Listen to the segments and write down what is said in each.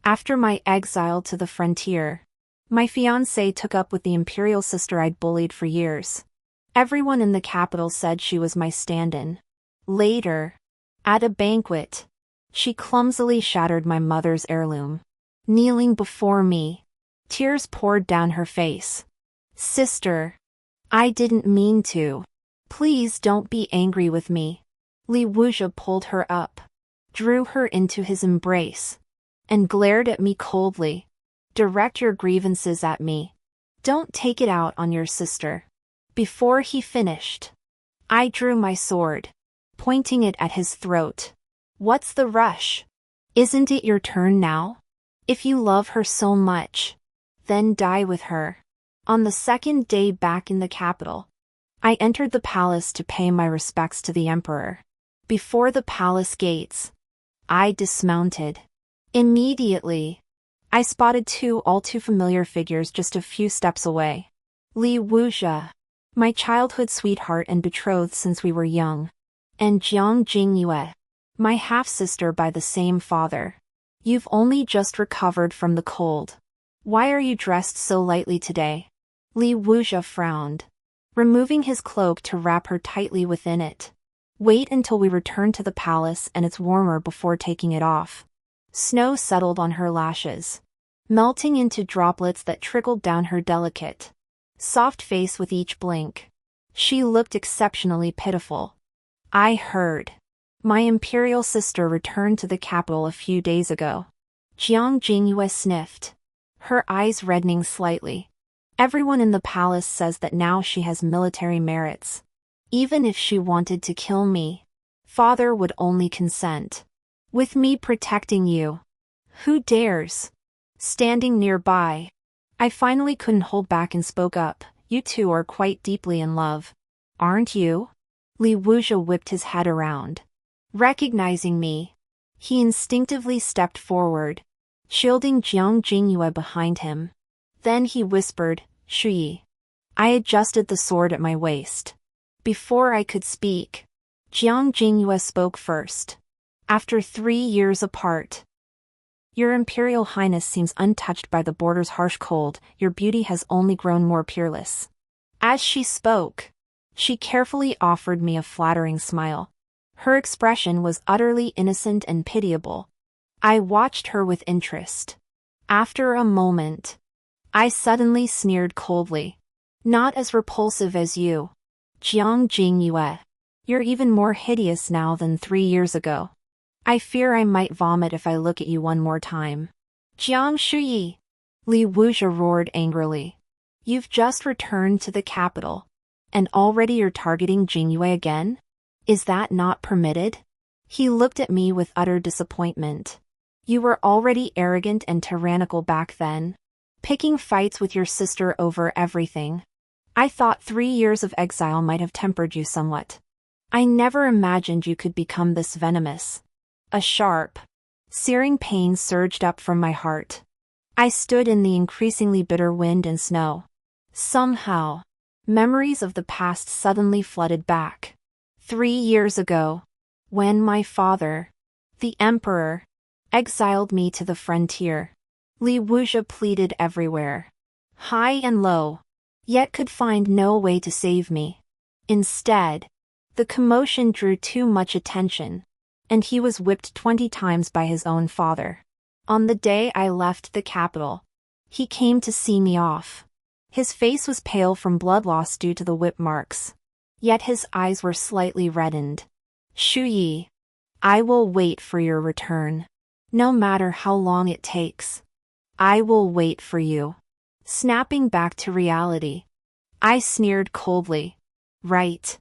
After my exile to the frontier, my fiancé took up with the imperial sister I'd bullied for years. Everyone in the capital said she was my stand-in. Later, at a banquet, she clumsily shattered my mother's heirloom. Kneeling before me, tears poured down her face. "Sister, I didn't mean to. Please don't be angry with me." Li Wuxia pulled her up, drew her into his embrace, and glared at me coldly. "Direct your grievances at me. Don't take it out on your sister." Before he finished, I drew my sword, pointing it at his throat. "What's the rush? Isn't it your turn now? If you love her so much, then die with her." On the second day back in the capital, I entered the palace to pay my respects to the emperor. Before the palace gates, I dismounted. Immediately, I spotted two all too familiar figures just a few steps away. Li Wuxia, my childhood sweetheart and betrothed since we were young, and Jiang Jingyue, my half-sister by the same father. "You've only just recovered from the cold. Why are you dressed so lightly today?" Li Wuxia frowned, removing his cloak to wrap her tightly within it. "Wait until we return to the palace and it's warmer before taking it off." Snow settled on her lashes, melting into droplets that trickled down her delicate, soft face with each blink. She looked exceptionally pitiful. "I heard my imperial sister returned to the capital a few days ago." Jiang Jingyue sniffed, her eyes reddening slightly. "Everyone in the palace says that now she has military merits. Even if she wanted to kill me, father would only consent. With me protecting you, who dares?" Standing nearby, I finally couldn't hold back and spoke up. "You two are quite deeply in love, aren't you?" Li Wuxia whipped his head around. Recognizing me, he instinctively stepped forward, shielding Jiang Jingyue behind him. Then he whispered, "Shuyi." I adjusted the sword at my waist. Before I could speak, Jiang Jingyue spoke first. "After 3 years apart, your Imperial Highness seems untouched by the border's harsh cold. Your beauty has only grown more peerless." As she spoke, she carefully offered me a flattering smile. Her expression was utterly innocent and pitiable. I watched her with interest. After a moment, I suddenly sneered coldly. "Not as repulsive as you, Jiang Jingyue. You're even more hideous now than 3 years ago. I fear I might vomit if I look at you one more time." "Jiang Shuyi!" Li Wuxia roared angrily. "You've just returned to the capital, and already you're targeting Jingyue again? Is that not permitted?" He looked at me with utter disappointment. "You were already arrogant and tyrannical back then, picking fights with your sister over everything. I thought 3 years of exile might have tempered you somewhat. I never imagined you could become this venomous." A sharp, searing pain surged up from my heart. I stood in the increasingly bitter wind and snow. Somehow, memories of the past suddenly flooded back. 3 years ago, when my father, the emperor, exiled me to the frontier. Li Wuxia pleaded everywhere, high and low, yet could find no way to save me. Instead, the commotion drew too much attention, and he was whipped 20 times by his own father. On the day I left the capital, he came to see me off. His face was pale from blood loss due to the whip marks, yet his eyes were slightly reddened. "Shuyi, I will wait for your return. No matter how long it takes, I will wait for you." Snapping back to reality, I sneered coldly. "Right.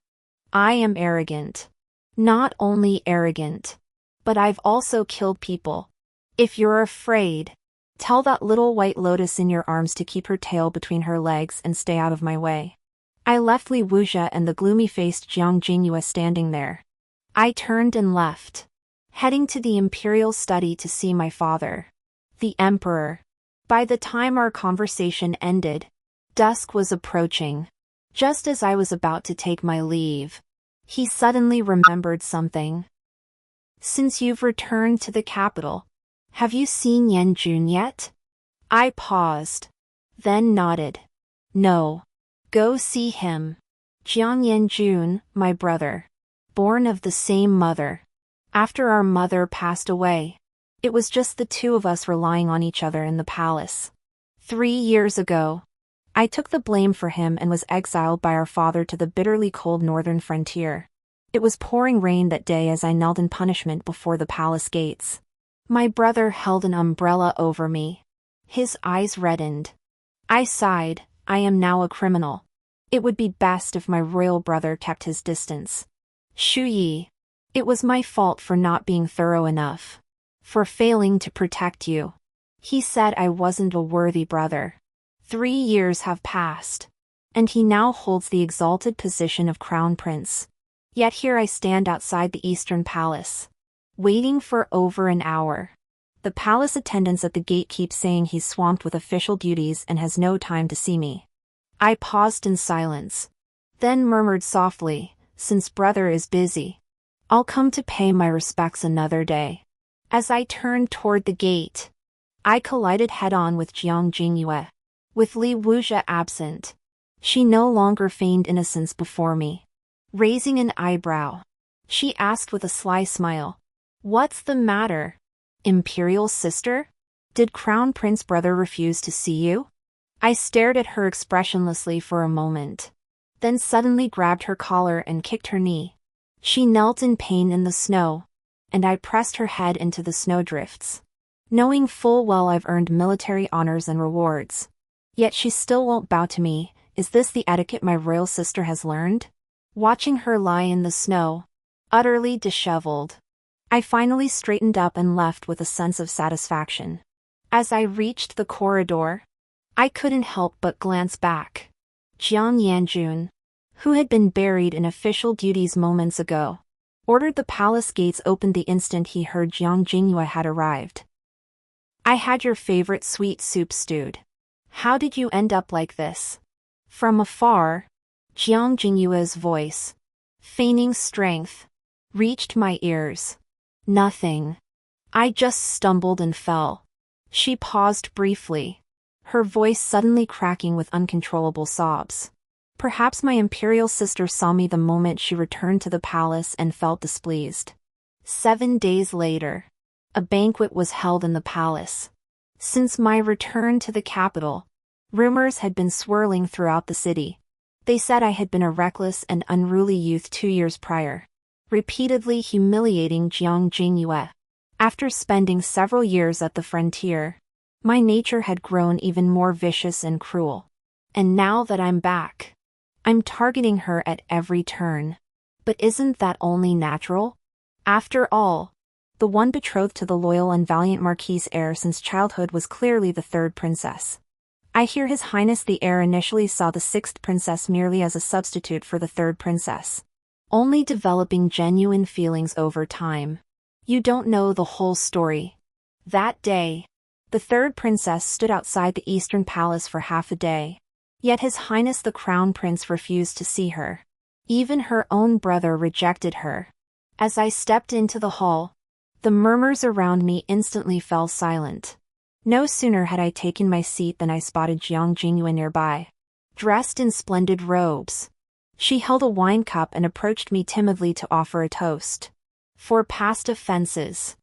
I am arrogant. Not only arrogant, but I've also killed people. If you're afraid, tell that little white lotus in your arms to keep her tail between her legs and stay out of my way." I left Li Wuxia and the gloomy-faced Jiang Jingyue standing there. I turned and left, heading to the imperial study to see my father, the emperor. By the time our conversation ended, dusk was approaching. Just as I was about to take my leave, he suddenly remembered something. "Since you've returned to the capital, Have you seen Yanjun yet? I paused. Then nodded. No. Go see him. Jiang Yanjun, my brother. Born of the same mother. After our mother passed away, it was just the two of us relying on each other in the palace. 3 years ago, I took the blame for him and was exiled by our father to the bitterly cold northern frontier. It was pouring rain that day as I knelt in punishment before the palace gates. My brother held an umbrella over me. His eyes reddened. I sighed. I am now a criminal. It would be best if my royal brother kept his distance. Shu Yi. It was my fault for not being thorough enough. For failing to protect you. He said I wasn't a worthy brother. 3 years have passed. And he now holds the exalted position of crown prince. Yet here I stand outside the eastern palace. Waiting for over an hour. The palace attendants at the gate keep saying he's swamped with official duties and has no time to see me. I paused in silence. Then murmured softly, since brother is busy, I'll come to pay my respects another day. As I turned toward the gate, I collided head-on with Jiang Jingyue. With Li Wuzhe absent, she no longer feigned innocence before me. Raising an eyebrow, she asked with a sly smile, "What's the matter? Imperial sister? Did Crown Prince brother refuse to see you?" I stared at her expressionlessly for a moment, then suddenly grabbed her collar and kicked her knee. She knelt in pain in the snow, and I pressed her head into the snowdrifts. Knowing full well I've earned military honors and rewards. Yet she still won't bow to me. Is this the etiquette my royal sister has learned? Watching her lie in the snow, utterly disheveled, I finally straightened up and left with a sense of satisfaction. As I reached the corridor, I couldn't help but glance back. Jiang Yanjun, who had been buried in official duties moments ago, ordered the palace gates opened the instant he heard Jiang Jingyue had arrived. "I had your favorite sweet soup stewed. How did you end up like this?" From afar, Jiang Jingyue's voice, feigning strength, reached my ears. "Nothing. I just stumbled and fell." She paused briefly, her voice suddenly cracking with uncontrollable sobs. Perhaps my imperial sister saw me the moment she returned to the palace and felt displeased. 7 days later, a banquet was held in the palace. Since my return to the capital, rumors had been swirling throughout the city. They said I had been a reckless and unruly youth 2 years prior, repeatedly humiliating Jiang Jingyue. After spending several years at the frontier, my nature had grown even more vicious and cruel. And now that I'm back, I'm targeting her at every turn. But isn't that only natural? After all, the one betrothed to the loyal and valiant Marquis' heir since childhood was clearly the third princess. I hear His Highness the heir initially saw the sixth princess merely as a substitute for the third princess, only developing genuine feelings over time. You don't know the whole story. That day, the third princess stood outside the Eastern Palace for half a day. Yet His Highness the Crown Prince refused to see her. Even her own brother rejected her. As I stepped into the hall, the murmurs around me instantly fell silent. No sooner had I taken my seat than I spotted Jiang Jingyue nearby, dressed in splendid robes. She held a wine cup and approached me timidly to offer a toast. "For past offenses,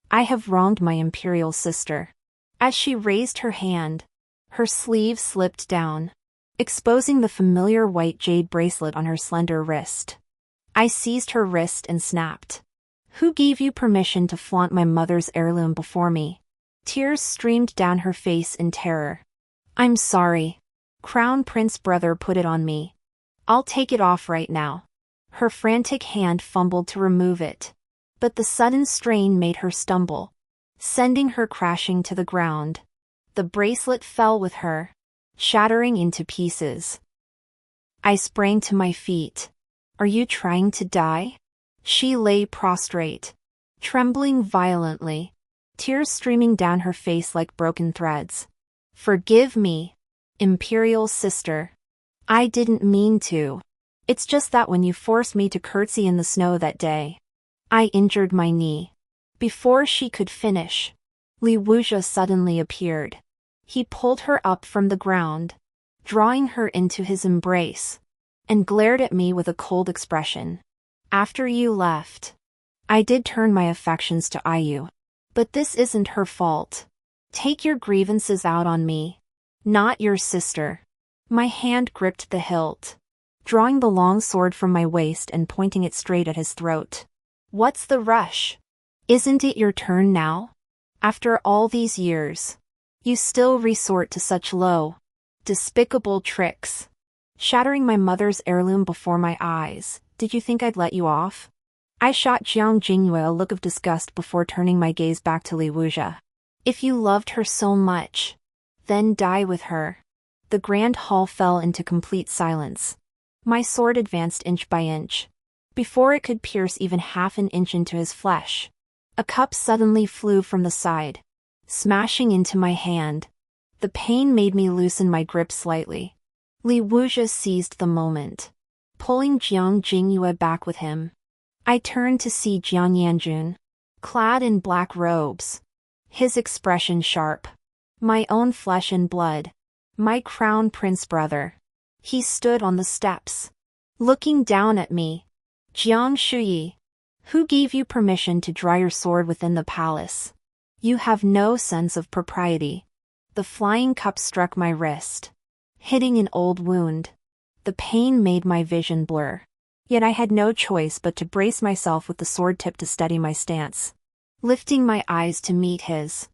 I have wronged my imperial sister." As she raised her hand, her sleeve slipped down, exposing the familiar white jade bracelet on her slender wrist. I seized her wrist and snapped. "Who gave you permission to flaunt my mother's heirloom before me?" Tears streamed down her face in terror. "I'm sorry. Crown Prince brother put it on me. I'll take it off right now." Her frantic hand fumbled to remove it, but the sudden strain made her stumble, sending her crashing to the ground. The bracelet fell with her, shattering into pieces. I sprang to my feet. "Are you trying to die?" She lay prostrate, trembling violently, tears streaming down her face like broken threads. "Forgive me, imperial sister. I didn't mean to. It's just that when you forced me to curtsy in the snow that day, I injured my knee." Before she could finish, Li Wuxia suddenly appeared. He pulled her up from the ground, drawing her into his embrace, and glared at me with a cold expression. After you left, I did turn my affections to Ayu. But this isn't her fault. Take your grievances out on me, not your sister. My hand gripped the hilt, drawing the long sword from my waist and pointing it straight at his throat. What's the rush? Isn't it your turn now? After all these years, you still resort to such low, despicable tricks. Shattering my mother's heirloom before my eyes, did you think I'd let you off? I shot Jiang Jingyue a look of disgust before turning my gaze back to Li Wuxia. If you loved her so much, then die with her. The grand hall fell into complete silence. My sword advanced inch by inch. Before it could pierce even half an inch into his flesh, a cup suddenly flew from the side, smashing into my hand. The pain made me loosen my grip slightly. Li Wuxia seized the moment, pulling Jiang Jingyue back with him. I turned to see Jiang Yanjun, clad in black robes, his expression sharp. My own flesh and blood. My crown prince brother. He stood on the steps, looking down at me. Jiang Shuyi, who gave you permission to draw your sword within the palace? You have no sense of propriety. The flying cup struck my wrist, hitting an old wound. The pain made my vision blur. Yet I had no choice but to brace myself with the sword tip to steady my stance. Lifting my eyes to meet his,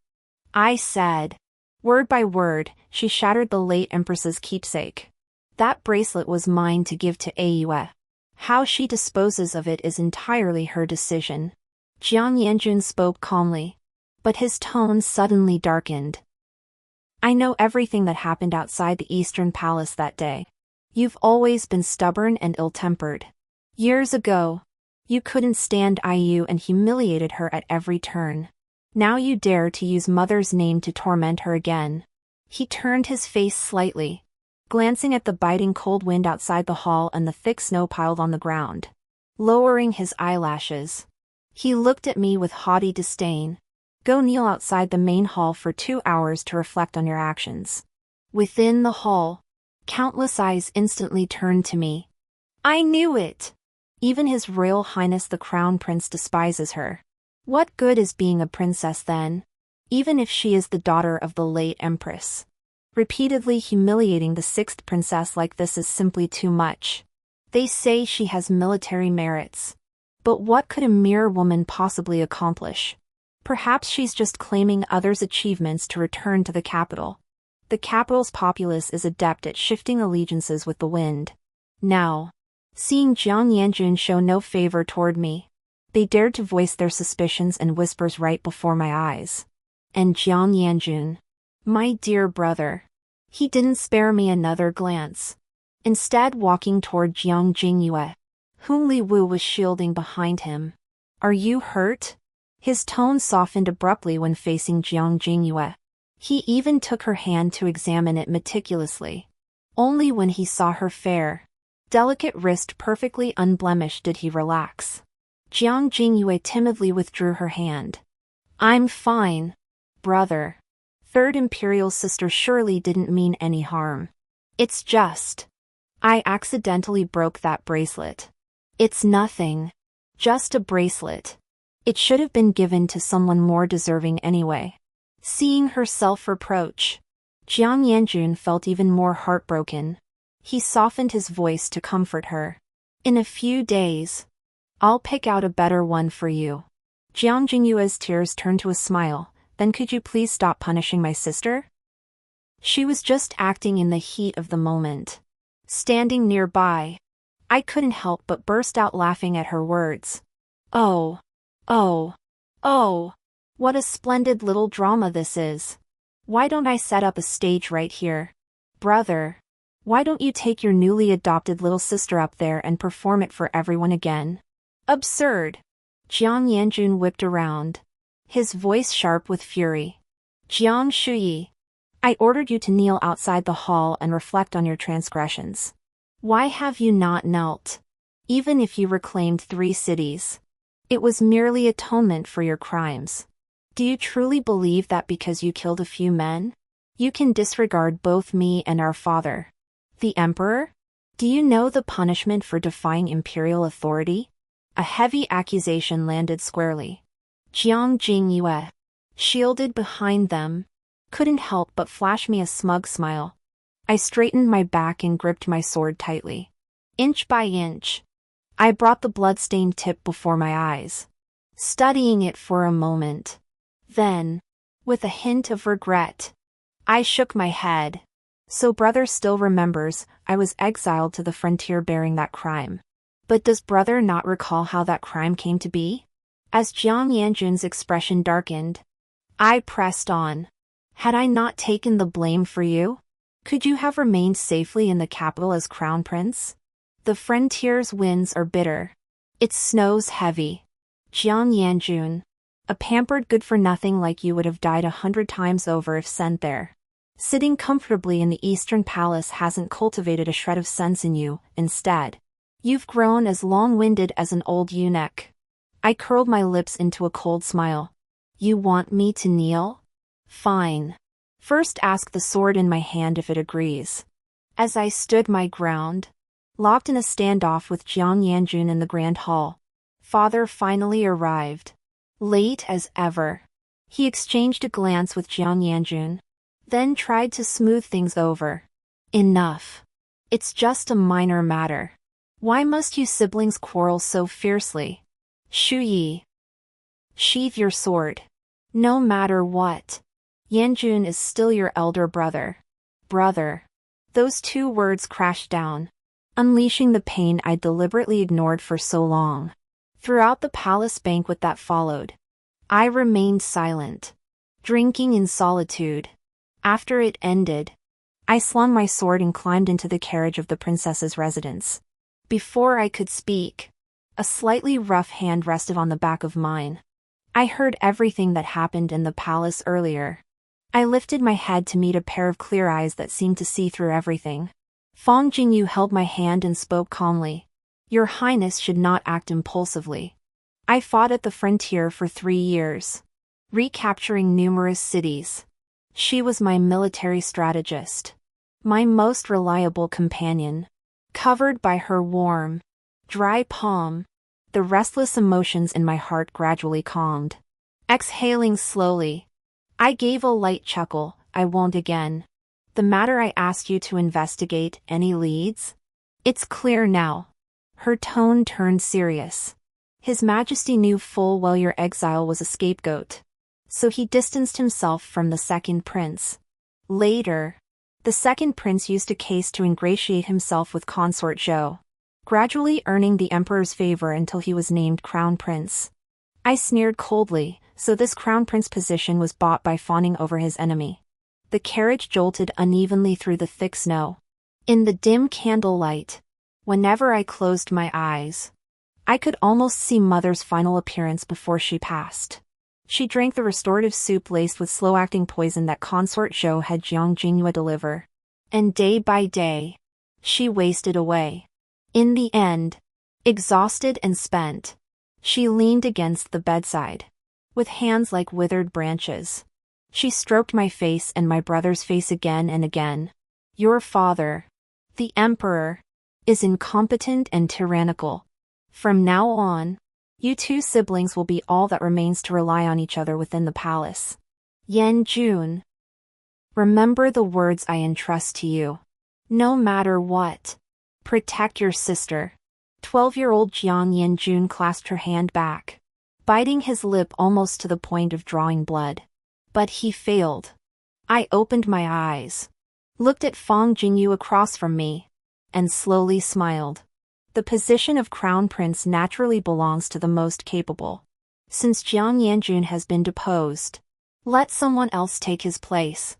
I said, word by word, she shattered the late empress's keepsake. That bracelet was mine to give to Aiyue. How she disposes of it is entirely her decision. Jiang Yanjun spoke calmly, but his tone suddenly darkened. I know everything that happened outside the Eastern Palace that day. You've always been stubborn and ill-tempered. Years ago, you couldn't stand Ayu and humiliated her at every turn. Now you dare to use mother's name to torment her again. He turned his face slightly, glancing at the biting cold wind outside the hall and the thick snow piled on the ground. Lowering his eyelashes, he looked at me with haughty disdain. Go kneel outside the main hall for 2 hours to reflect on your actions. Within the hall, countless eyes instantly turned to me. I knew it! Even His Royal Highness the Crown Prince despises her. What good is being a princess then? Even if she is the daughter of the late Empress. Repeatedly humiliating the 6th princess like this is simply too much. They say she has military merits. But what could a mere woman possibly accomplish? Perhaps she's just claiming others' achievements to return to the capital. The capital's populace is adept at shifting allegiances with the wind. Now, seeing Jiang Yanjun show no favor toward me, they dared to voice their suspicions and whispers right before my eyes. And Jiang Yanjun, my dear brother, he didn't spare me another glance. Instead, walking toward Jiang Jingyue, whom Li Wu was shielding behind him. Are you hurt? His tone softened abruptly when facing Jiang Jingyue. He even took her hand to examine it meticulously. Only when he saw her fair, delicate wrist perfectly unblemished did he relax. Jiang Jingyue timidly withdrew her hand. I'm fine, brother. Third Imperial sister surely didn't mean any harm. It's just, I accidentally broke that bracelet. It's nothing. Just a bracelet. It should have been given to someone more deserving anyway. Seeing her self-reproach, Jiang Yanjun felt even more heartbroken. He softened his voice to comfort her. In a few days, I'll pick out a better one for you. Jiang Jingyue's tears turned to a smile. Then could you please stop punishing my sister? She was just acting in the heat of the moment. Standing nearby, I couldn't help but burst out laughing at her words. Oh, oh, oh, what a splendid little drama this is. Why don't I set up a stage right here? Brother, why don't you take your newly adopted little sister up there and perform it for everyone again? Absurd. Jiang Yanjun whipped around, his voice sharp with fury. Jiang Shuyi, I ordered you to kneel outside the hall and reflect on your transgressions. Why have you not knelt? Even if you reclaimed 3 cities. It was merely atonement for your crimes. Do you truly believe that because you killed a few men, you can disregard both me and our father, the emperor? Do you know the punishment for defying imperial authority? A heavy accusation landed squarely. Jiang Jingyue, shielded behind them, couldn't help but flash me a smug smile. I straightened my back and gripped my sword tightly. Inch by inch, I brought the blood-stained tip before my eyes, studying it for a moment. Then, with a hint of regret, I shook my head. So brother still remembers I was exiled to the frontier bearing that crime. But does brother not recall how that crime came to be? As Jiang Yanjun's expression darkened, I pressed on. Had I not taken the blame for you? Could you have remained safely in the capital as crown prince? The frontier's winds are bitter. It snows heavy. Jiang Yanjun, a pampered good-for-nothing like you would have died 100 times over if sent there. Sitting comfortably in the Eastern Palace hasn't cultivated a shred of sense in you. Instead, you've grown as long-winded as an old eunuch. I curled my lips into a cold smile. You want me to kneel? Fine. First ask the sword in my hand if it agrees. As I stood my ground, locked in a standoff with Jiang Yanjun in the Grand Hall, father finally arrived. Late as ever. He exchanged a glance with Jiang Yanjun, then tried to smooth things over. Enough. It's just a minor matter. Why must you siblings quarrel so fiercely? Shu Yi. Sheath your sword. No matter what. Yanjun is still your elder brother. Brother. Those two words crashed down, unleashing the pain I'd deliberately ignored for so long. Throughout the palace banquet that followed, I remained silent, drinking in solitude. After it ended, I slung my sword and climbed into the carriage of the princess's residence. Before I could speak, a slightly rough hand rested on the back of mine. I heard everything that happened in the palace earlier. I lifted my head to meet a pair of clear eyes that seemed to see through everything. Fang Jingyu held my hand and spoke calmly. Your Highness should not act impulsively. I fought at the frontier for 3 years, recapturing numerous cities. She was my military strategist, my most reliable companion. Covered by her warm, dry palm, the restless emotions in my heart gradually calmed. Exhaling slowly, I gave a light chuckle. I won't again. The matter I asked you to investigate, any leads? It's clear now. Her tone turned serious. His Majesty knew full well your exile was a scapegoat, so he distanced himself from the second prince. Later, the second prince used a case to ingratiate himself with consort Zhou, gradually earning the emperor's favor until he was named crown prince. I sneered coldly, so this crown prince position was bought by fawning over his enemy. The carriage jolted unevenly through the thick snow. In the dim candlelight, whenever I closed my eyes, I could almost see Mother's final appearance before she passed. She drank the restorative soup laced with slow-acting poison that consort Zhou had Jiang Jingyue deliver. And day by day, she wasted away. In the end, exhausted and spent, she leaned against the bedside. With hands like withered branches, she stroked my face and my brother's face again and again. Your father, the emperor, is incompetent and tyrannical. From now on, you two siblings will be all that remains to rely on each other within the palace. Yanjun. Remember the words I entrust to you. No matter what, protect your sister. 12-year-old Jiang Yanjun clasped her hand back, biting his lip almost to the point of drawing blood. But he failed. I opened my eyes, looked at Fang Jingyu across from me, and slowly smiled. The position of crown prince naturally belongs to the most capable. Since Jiang Yanjun has been deposed, let someone else take his place.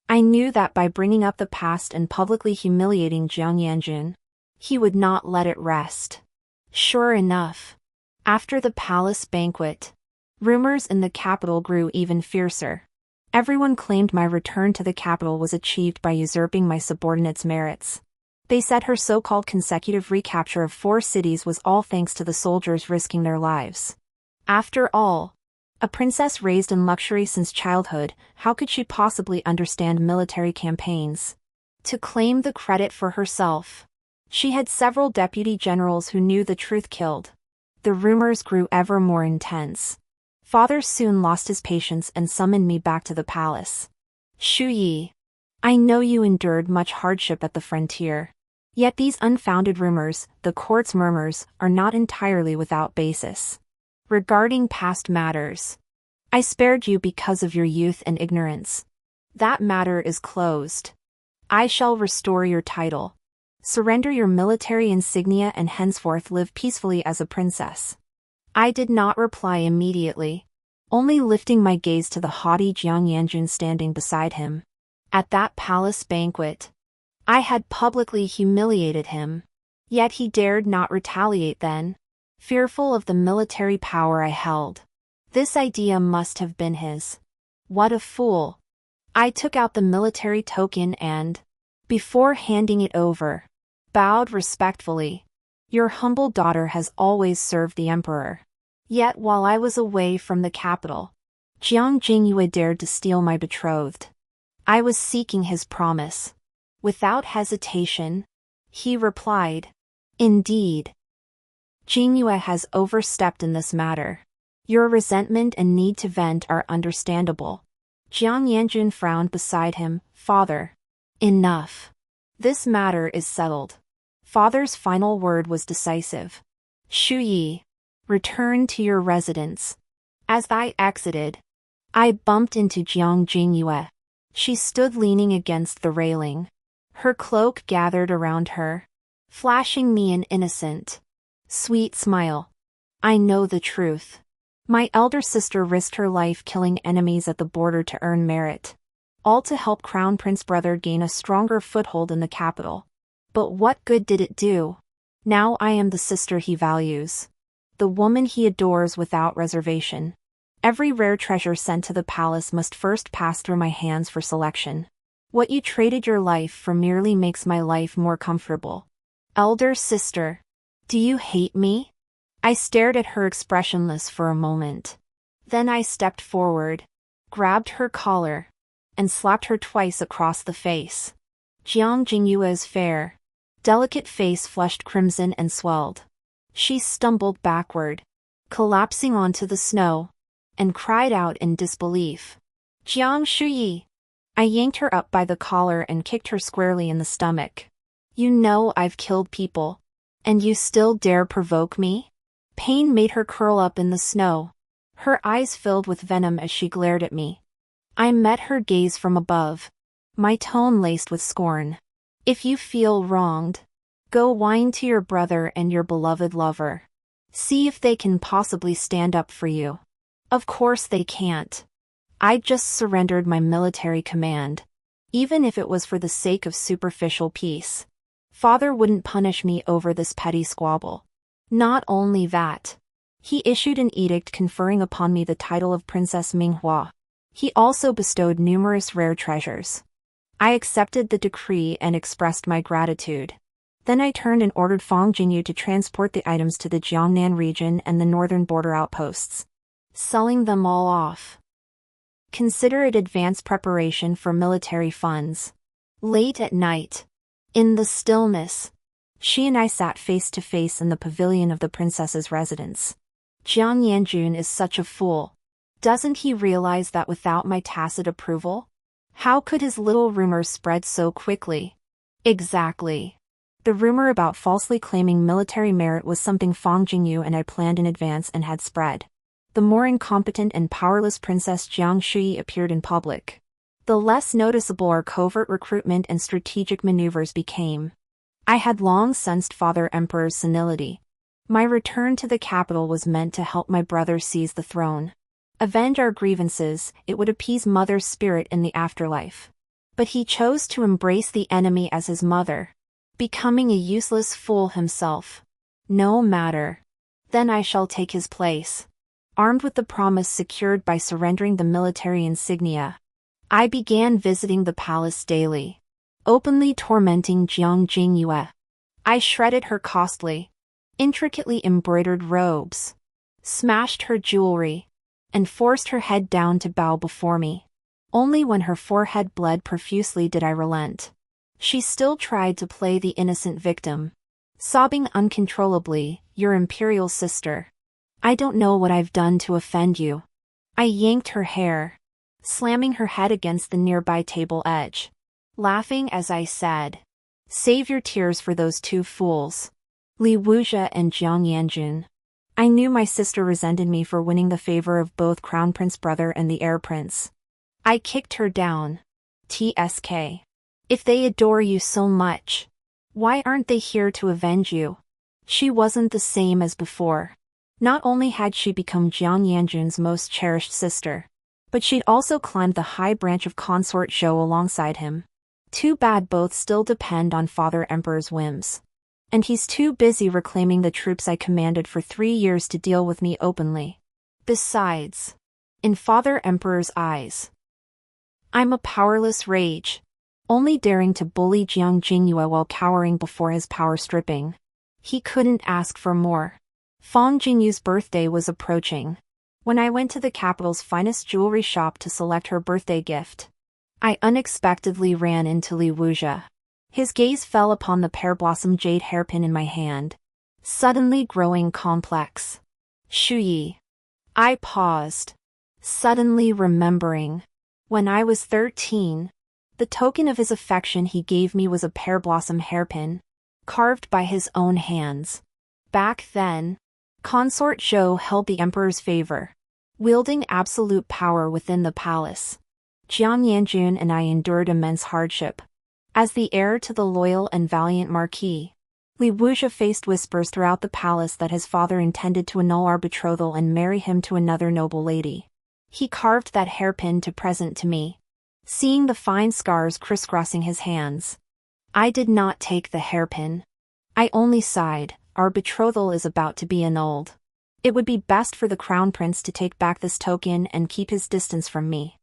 I knew that by bringing up the past and publicly humiliating Jiang Yanjun, he would not let it rest. Sure enough, after the palace banquet, rumors in the capital grew even fiercer. Everyone claimed my return to the capital was achieved by usurping my subordinate's merits. They said her so-called consecutive recapture of 4 cities was all thanks to the soldiers risking their lives. After all, A princess raised in luxury since childhood, how could she possibly understand military campaigns? To claim the credit for herself. She had several deputy generals who knew the truth killed. The rumors grew ever more intense. Father soon lost his patience and summoned me back to the palace. Shu Yi, I know you endured much hardship at the frontier. Yet these unfounded rumors, the court's murmurs, are not entirely without basis. Regarding past matters, I spared you because of your youth and ignorance. That matter is closed. I shall restore your title. Surrender your military insignia and henceforth live peacefully as a princess. I did not reply immediately, only lifting my gaze to the haughty Jiang Yanjun standing beside him. At that palace banquet, I had publicly humiliated him. Yet he dared not retaliate then, fearful of the military power I held. This idea must have been his. What a fool. I took out the military token and, before handing it over, bowed respectfully. Your humble daughter has always served the emperor. Yet while I was away from the capital, Jiang Jingyue dared to steal my betrothed. I was seeking his promise. Without hesitation, he replied, Indeed. Jingyue has overstepped in this matter. Your resentment and need to vent are understandable. Jiang Yanjun frowned beside him. Father. Enough. This matter is settled. Father's final word was decisive. Shu Yi, return to your residence. As I exited, I bumped into Jiang Jingyue. She stood leaning against the railing, her cloak gathered around her, flashing me an innocent, sweet smile. I know the truth. My elder sister risked her life killing enemies at the border to earn merit, all to help Crown Prince brother gain a stronger foothold in the capital. But what good did it do? Now I am the sister he values, the woman he adores without reservation. Every rare treasure sent to the palace must first pass through my hands for selection. What you traded your life for merely makes my life more comfortable. Elder sister, do you hate me? I stared at her expressionless for a moment. Then I stepped forward, grabbed her collar, and slapped her twice across the face. Jiang Jingyue's fair, delicate face flushed crimson and swelled. She stumbled backward, collapsing onto the snow, and cried out in disbelief. Jiang Shuyi! I yanked her up by the collar and kicked her squarely in the stomach. You know I've killed people, and you still dare provoke me? Pain made her curl up in the snow. Her eyes filled with venom as she glared at me. I met her gaze from above, my tone laced with scorn. If you feel wronged, go whine to your brother and your beloved lover. See if they can possibly stand up for you. Of course they can't. I just surrendered my military command, even if it was for the sake of superficial peace. Father wouldn't punish me over this petty squabble. Not only that, he issued an edict conferring upon me the title of Princess Minghua. He also bestowed numerous rare treasures. I accepted the decree and expressed my gratitude. Then I turned and ordered Fang Jingyu to transport the items to the Jiangnan region and the northern border outposts, selling them all off. Consider it advance preparation for military funds. Late at night, in the stillness, she and I sat face to face in the pavilion of the princess's residence. Jiang Yanjun is such a fool. Doesn't he realize that without my tacit approval, how could his little rumors spread so quickly? Exactly. The rumor about falsely claiming military merit was something Fang Jingyu and I planned in advance and had spread. The more incompetent and powerless Princess Jiang Shui appeared in public, the less noticeable our covert recruitment and strategic maneuvers became. I had long sensed Father Emperor's senility. My return to the capital was meant to help my brother seize the throne. Avenge our grievances, it would appease Mother's spirit in the afterlife. But he chose to embrace the enemy as his mother, becoming a useless fool himself. No matter. Then I shall take his place. Armed with the promise secured by surrendering the military insignia, I began visiting the palace daily, openly tormenting Jiang Jingyue. I shredded her costly, intricately embroidered robes, smashed her jewelry, and forced her head down to bow before me. Only when her forehead bled profusely did I relent. She still tried to play the innocent victim, sobbing uncontrollably, "Your imperial sister. I don't know what I've done to offend you." I yanked her hair, slamming her head against the nearby table edge, laughing as I said, "Save your tears for those two fools, Li Wuxia and Jiang Yanjun." I knew my sister resented me for winning the favor of both Crown Prince brother and the heir prince. I kicked her down. "Tsk. If they adore you so much, why aren't they here to avenge you?" She wasn't the same as before. Not only had she become Jiang Yanjun's most cherished sister, but she'd also climbed the high branch of consort Zhou alongside him. Too bad both still depend on Father Emperor's whims. And he's too busy reclaiming the troops I commanded for 3 years to deal with me openly. Besides, in Father Emperor's eyes, I'm a powerless rage, only daring to bully Jiang Jingyue while cowering before his power stripping. He couldn't ask for more. Fang Jingyu's birthday was approaching. When I went to the capital's finest jewelry shop to select her birthday gift, I unexpectedly ran into Li Wuxia. His gaze fell upon the pear-blossom jade hairpin in my hand, suddenly growing complex. "Shuyi." I paused, suddenly remembering. When I was 13, the token of his affection he gave me was a pear-blossom hairpin, carved by his own hands. Back then, Consort Zhou held the emperor's favor, wielding absolute power within the palace. Jiang Yanjun and I endured immense hardship. As the heir to the loyal and valiant marquis, Li Wuxia faced whispers throughout the palace that his father intended to annul our betrothal and marry him to another noble lady. He carved that hairpin to present to me, seeing the fine scars crisscrossing his hands. I did not take the hairpin. I only sighed. Our betrothal is about to be annulled. It would be best for the crown prince to take back this token and keep his distance from me.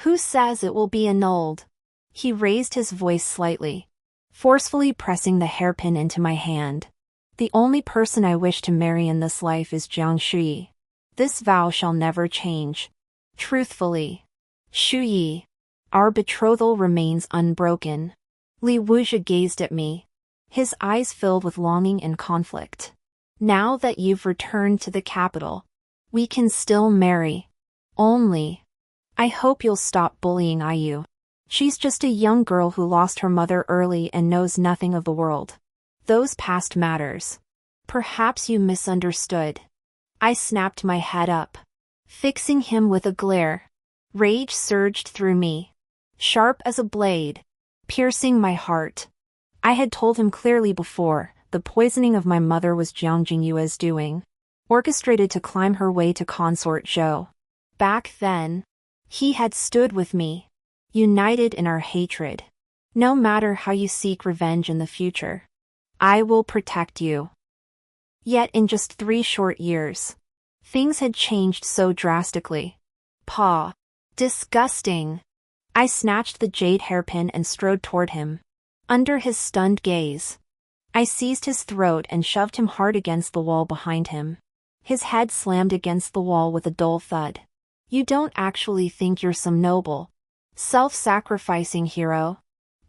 Who says it will be annulled? He raised his voice slightly, forcefully pressing the hairpin into my hand. The only person I wish to marry in this life is Jiang Shuyi. This vow shall never change. Truthfully, Shuyi, our betrothal remains unbroken. Li Wuxia gazed at me, his eyes filled with longing and conflict. Now that you've returned to the capital, we can still marry. Only, I hope you'll stop bullying Ayu. She's just a young girl who lost her mother early and knows nothing of the world. Those past matters. Perhaps you misunderstood. I snapped my head up, fixing him with a glare. Rage surged through me, sharp as a blade, piercing my heart. I had told him clearly before, the poisoning of my mother was Jiang Jingyue's doing, orchestrated to climb her way to consort Zhou. Back then, he had stood with me, united in our hatred. No matter how you seek revenge in the future, I will protect you. Yet in just 3 short years, things had changed so drastically. Paw. Disgusting. I snatched the jade hairpin and strode toward him. Under his stunned gaze, I seized his throat and shoved him hard against the wall behind him. His head slammed against the wall with a dull thud. You don't actually think you're some noble, self-sacrificing hero,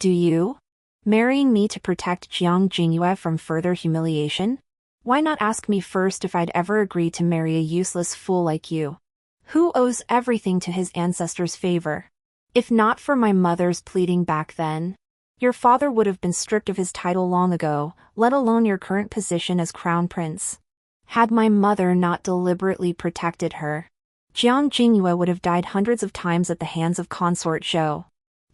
do you? Marrying me to protect Jiang Jingyue from further humiliation? Why not ask me first if I'd ever agree to marry a useless fool like you, who owes everything to his ancestors' favor? If not for my mother's pleading back then, your father would have been stripped of his title long ago, let alone your current position as crown prince. Had my mother not deliberately protected her, Jiang Jingyue would have died hundreds of times at the hands of consort Zhou.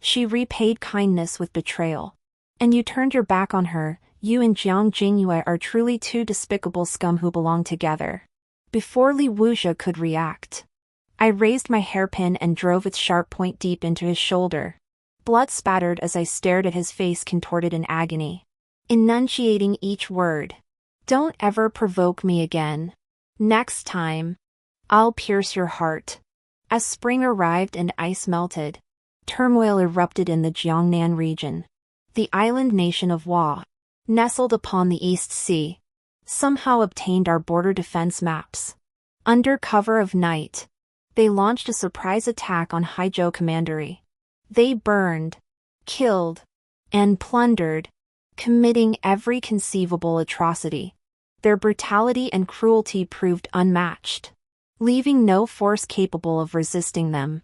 She repaid kindness with betrayal. And you turned your back on her. You and Jiang Jingyue are truly two despicable scum who belong together. Before Li Wuxia could react, I raised my hairpin and drove its sharp point deep into his shoulder. Blood spattered as I stared at his face contorted in agony, enunciating each word. Don't ever provoke me again. Next time, I'll pierce your heart. As spring arrived and ice melted, turmoil erupted in the Jiangnan region. The island nation of Hua, nestled upon the East Sea, somehow obtained our border defense maps. Under cover of night, They launched a surprise attack on Haijo Commandery. They burned, killed, and plundered, committing every conceivable atrocity. Their brutality and cruelty proved unmatched, leaving no force capable of resisting them.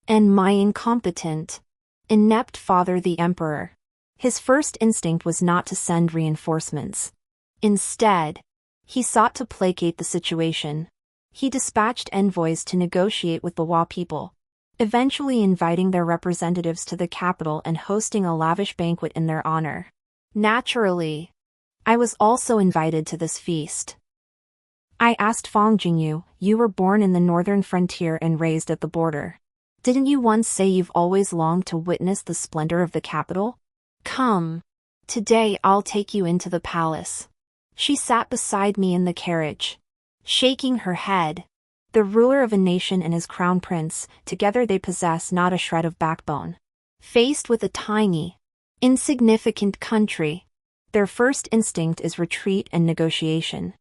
And my incompetent, inept father, the emperor, his first instinct was not to send reinforcements. Instead, he sought to placate the situation. He dispatched envoys to negotiate with the Wa people, eventually inviting their representatives to the capital and hosting a lavish banquet in their honor. Naturally, I was also invited to this feast. I asked Fang Jingyu, you were born in the northern frontier and raised at the border. Didn't you once say you've always longed to witness the splendor of the capital? Come. Today I'll take you into the palace. She sat beside me in the carriage, shaking her head. The ruler of a nation and his crown prince, together they possess not a shred of backbone. Faced with a tiny, insignificant country, their first instinct is retreat and negotiation.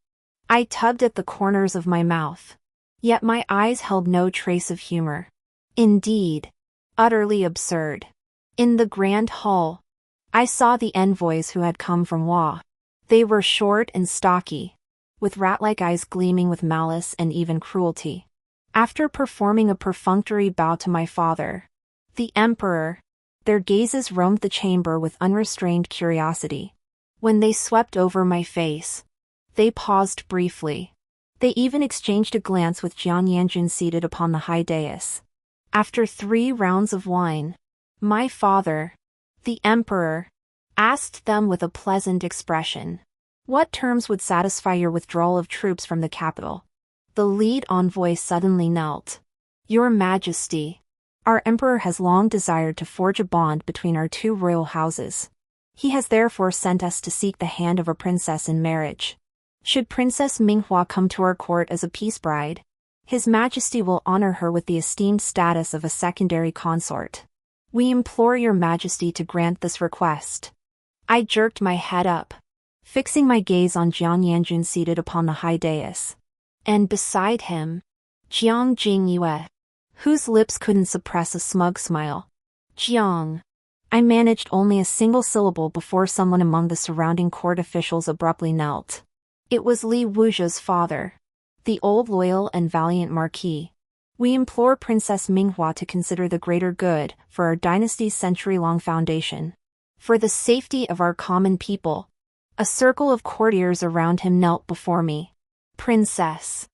I tugged at the corners of my mouth, yet my eyes held no trace of humor. Indeed, utterly absurd. In the grand hall, I saw the envoys who had come from Wa. They were short and stocky, with rat-like eyes gleaming with malice and even cruelty. After performing a perfunctory bow to my father, the emperor, their gazes roamed the chamber with unrestrained curiosity. When they swept over my face, they paused briefly. They even exchanged a glance with Jiang Yanjun seated upon the high dais. After 3 rounds of wine, my father, the emperor, asked them with a pleasant expression, what terms would satisfy your withdrawal of troops from the capital? The lead envoy suddenly knelt. Your Majesty, our emperor has long desired to forge a bond between our 2 royal houses. He has therefore sent us to seek the hand of a princess in marriage. Should Princess Minghua come to our court as a peace bride, His Majesty will honor her with the esteemed status of a secondary consort. We implore your Majesty to grant this request. I jerked my head up, fixing my gaze on Jiang Yanjun seated upon the high dais. And beside him, Jiang Jingyue, whose lips couldn't suppress a smug smile. Jiang. I managed only a single syllable before someone among the surrounding court officials abruptly knelt. It was Li Wuzhe's father, the old loyal and valiant marquis. We implore Princess Minghua to consider the greater good for our dynasty's century-long foundation. For the safety of our common people. A circle of courtiers around him knelt before me. Princess.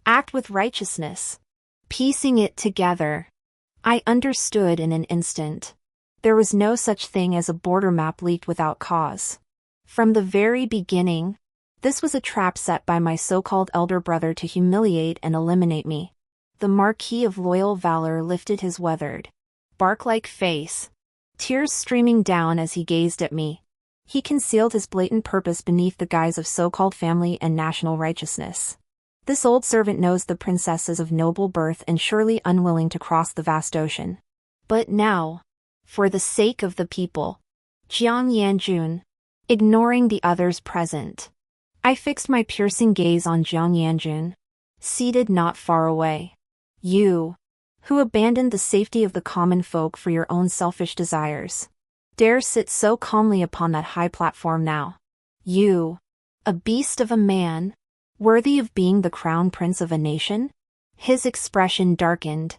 Act with righteousness. Piecing it together. I understood in an instant. There was no such thing as a border map leaked without cause. From the very beginning, this was a trap set by my so-called elder brother to humiliate and eliminate me. The Marquis of Loyal Valor lifted his weathered, bark-like face, tears streaming down as he gazed at me. He concealed his blatant purpose beneath the guise of so-called family and national righteousness. This old servant knows the princess is of noble birth and surely unwilling to cross the vast ocean. But now, for the sake of the people, Jiang Yanjun, ignoring the others present, I fixed my piercing gaze on Jiang Yanjun, seated not far away. You, who abandoned the safety of the common folk for your own selfish desires, dare sit so calmly upon that high platform now. You, a beast of a man, worthy of being the crown prince of a nation? His expression darkened.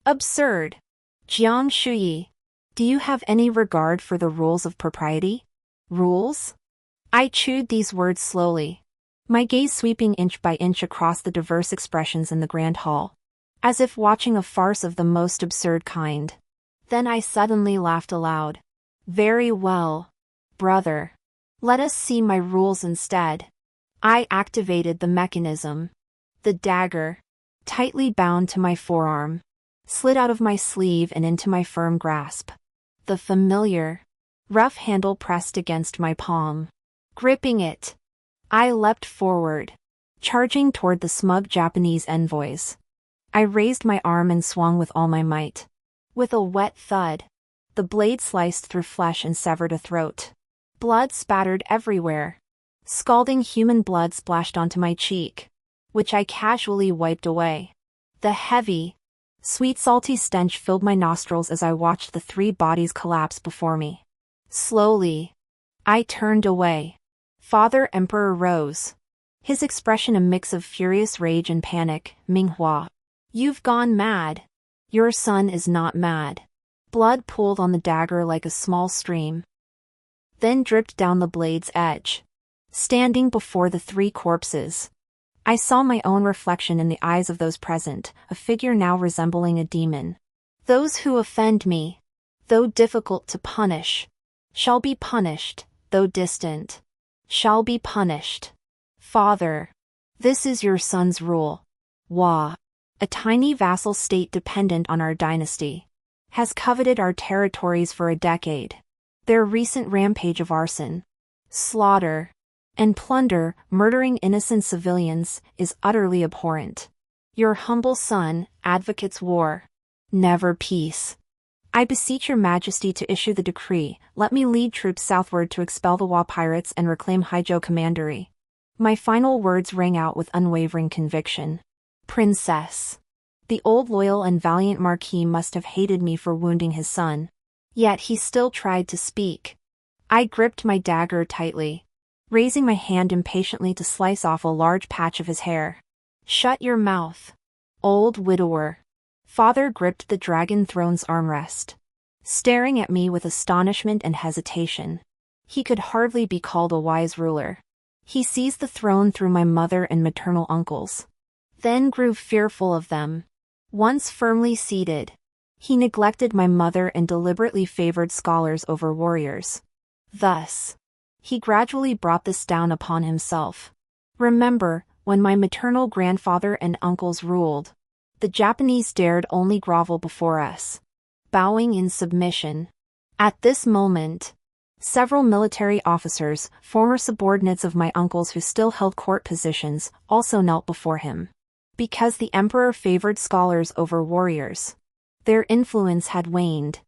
Absurd. Jiang Shuyi, do you have any regard for the rules of propriety? Rules? I chewed these words slowly, my gaze sweeping inch by inch across the diverse expressions in the grand hall, as if watching a farce of the most absurd kind. Then I suddenly laughed aloud. Very well, brother. Let us see my rules instead. I activated the mechanism. The dagger, tightly bound to my forearm, slid out of my sleeve and into my firm grasp. The familiar, rough handle pressed against my palm. Gripping it, I leapt forward, charging toward the smug Japanese envoys. I raised my arm and swung with all my might. With a wet thud, the blade sliced through flesh and severed a throat. Blood spattered everywhere. Scalding human blood splashed onto my cheek, which I casually wiped away. The heavy, sweet salty stench filled my nostrils as I watched the 3 bodies collapse before me. Slowly, I turned away. Father Emperor rose. His expression a mix of furious rage and panic. Minghua, you've gone mad. Your son is not mad. Blood pooled on the dagger like a small stream, then dripped down the blade's edge. Standing before the 3 corpses, I saw my own reflection in the eyes of those present, a figure now resembling a demon. Those who offend me, though difficult to punish, shall be punished, though distant, shall be punished. Father, this is your son's rule. Wa, a tiny vassal state dependent on our dynasty, has coveted our territories for a decade. Their recent rampage of arson, slaughter, and plunder, murdering innocent civilians, is utterly abhorrent. Your humble son advocates war, never peace. I beseech your majesty to issue the decree. Let me lead troops southward to expel the Wa pirates and reclaim Haijo Commandery. My final words rang out with unwavering conviction. Princess. The old loyal and valiant Marquis must have hated me for wounding his son. Yet he still tried to speak. I gripped my dagger tightly, raising my hand impatiently to slice off a large patch of his hair. Shut your mouth, old widower. Father gripped the dragon throne's armrest, staring at me with astonishment and hesitation. He could hardly be called a wise ruler. He seized the throne through my mother and maternal uncles, then grew fearful of them. Once firmly seated, he neglected my mother and deliberately favored scholars over warriors. Thus, he gradually brought this down upon himself. Remember, when my maternal grandfather and uncles ruled, the Japanese dared only grovel before us, bowing in submission. At this moment, several military officers, former subordinates of my uncles who still held court positions, also knelt before him. Because the emperor favored scholars over warriors, their influence had waned,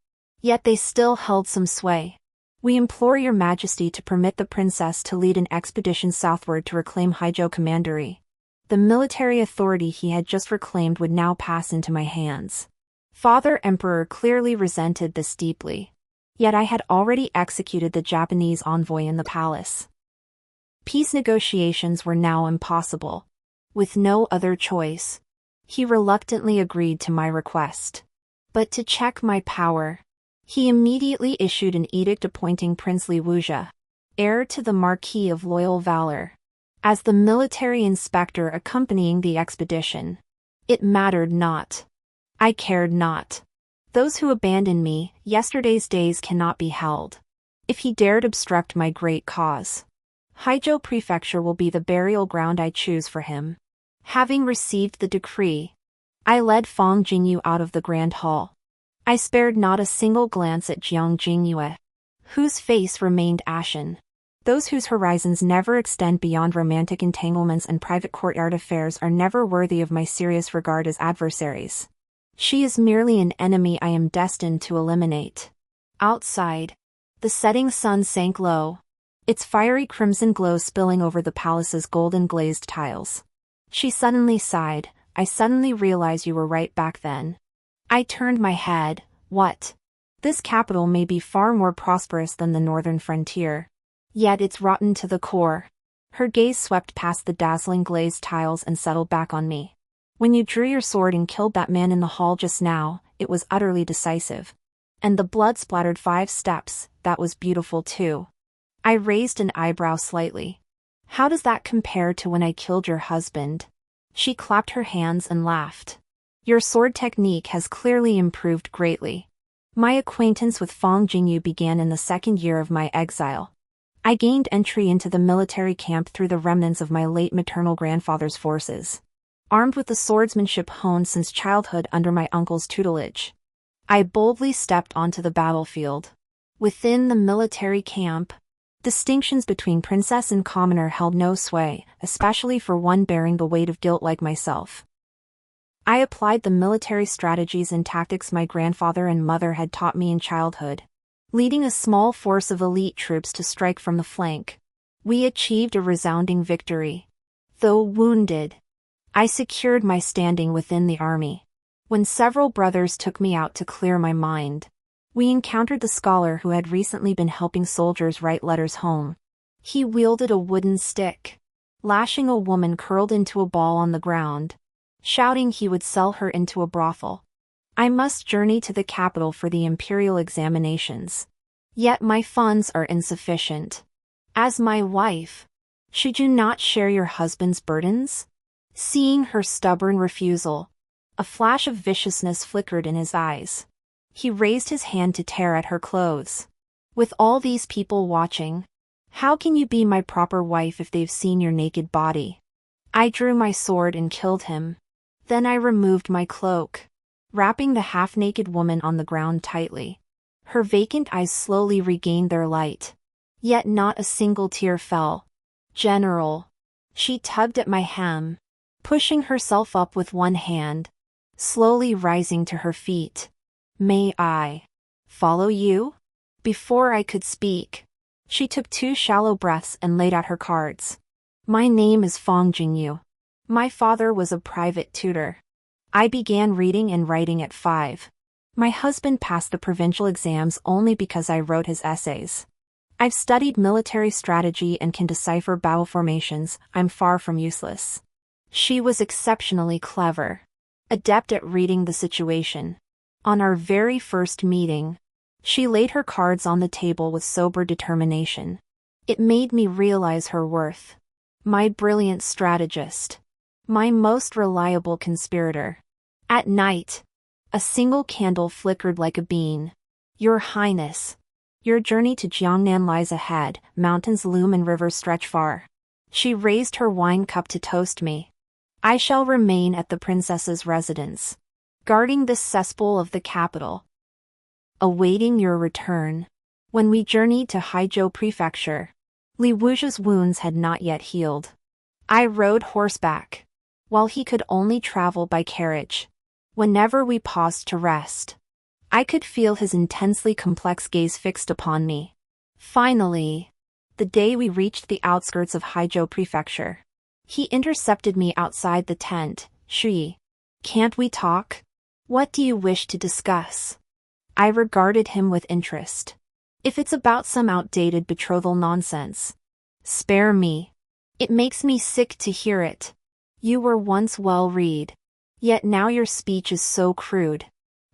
yet they still held some sway. We implore your majesty to permit the princess to lead an expedition southward to reclaim Haijo Commandery. The military authority he had just reclaimed would now pass into my hands. Father Emperor clearly resented this deeply. Yet I had already executed the Japanese envoy in the palace. Peace negotiations were now impossible. With no other choice, he reluctantly agreed to my request. But to check my power, he immediately issued an edict appointing Prince Li Wuxia, heir to the Marquis of Loyal Valor, as the military inspector accompanying the expedition. It mattered not. I cared not. Those who abandoned me, yesterday's days cannot be held. If he dared obstruct my great cause, Haijo Prefecture will be the burial ground I choose for him. Having received the decree, I led Fang Jingyu out of the grand hall. I spared not a single glance at Jiang Jingyue, whose face remained ashen. Those whose horizons never extend beyond romantic entanglements and private courtyard affairs are never worthy of my serious regard as adversaries. She is merely an enemy I am destined to eliminate. Outside, the setting sun sank low, its fiery crimson glow spilling over the palace's golden glazed tiles. She suddenly sighed. I suddenly realized you were right back then. I turned my head. What? This capital may be far more prosperous than the northern frontier, yet it's rotten to the core. Her gaze swept past the dazzling glazed tiles and settled back on me. When you drew your sword and killed that man in the hall just now, it was utterly decisive. And the blood splattered 5 steps, that was beautiful too. I raised an eyebrow slightly. How does that compare to when I killed your husband? She clapped her hands and laughed. Your sword technique has clearly improved greatly. My acquaintance with Fang Jingyu began in the 2nd year of my exile. I gained entry into the military camp through the remnants of my late maternal grandfather's forces, armed with the swordsmanship honed since childhood under my uncle's tutelage. I boldly stepped onto the battlefield. Within the military camp, distinctions between princess and commoner held no sway, especially for one bearing the weight of guilt like myself. I applied the military strategies and tactics my grandfather and mother had taught me in childhood, leading a small force of elite troops to strike from the flank. We achieved a resounding victory. Though wounded, I secured my standing within the army. When several brothers took me out to clear my mind, we encountered the scholar who had recently been helping soldiers write letters home. He wielded a wooden stick, lashing a woman curled into a ball on the ground, shouting he would sell her into a brothel. I must journey to the capital for the imperial examinations. Yet my funds are insufficient. As my wife, should you not share your husband's burdens? Seeing her stubborn refusal, a flash of viciousness flickered in his eyes. He raised his hand to tear at her clothes. With all these people watching, how can you be my proper wife if they've seen your naked body? I drew my sword and killed him. Then I removed my cloak, wrapping the half-naked woman on the ground tightly. Her vacant eyes slowly regained their light. Yet not a single tear fell. General. She tugged at my hem, pushing herself up with one hand, slowly rising to her feet. May I follow you? Before I could speak, she took 2 shallow breaths and laid out her cards. My name is Fong Jingyu. My father was a private tutor. I began reading and writing at 5. My husband passed the provincial exams only because I wrote his essays. I've studied military strategy and can decipher battle formations. I'm far from useless. She was exceptionally clever, adept at reading the situation. On our very first meeting, she laid her cards on the table with sober determination. It made me realize her worth. My brilliant strategist. My most reliable conspirator. At night, a single candle flickered like a bean. Your Highness, your journey to Jiangnan lies ahead, mountains loom and rivers stretch far. She raised her wine cup to toast me. I shall remain at the princess's residence, guarding this cesspool of the capital, awaiting your return. When we journeyed to Haizhou Prefecture, Li Wuzhe's wounds had not yet healed. I rode horseback, while he could only travel by carriage. Whenever we paused to rest, I could feel his intensely complex gaze fixed upon me. Finally, the day we reached the outskirts of Haizhou Prefecture, he intercepted me outside the tent. Shui, can't we talk? What do you wish to discuss? I regarded him with interest. If it's about some outdated betrothal nonsense, spare me. It makes me sick to hear it. You were once well-read, yet now your speech is so crude.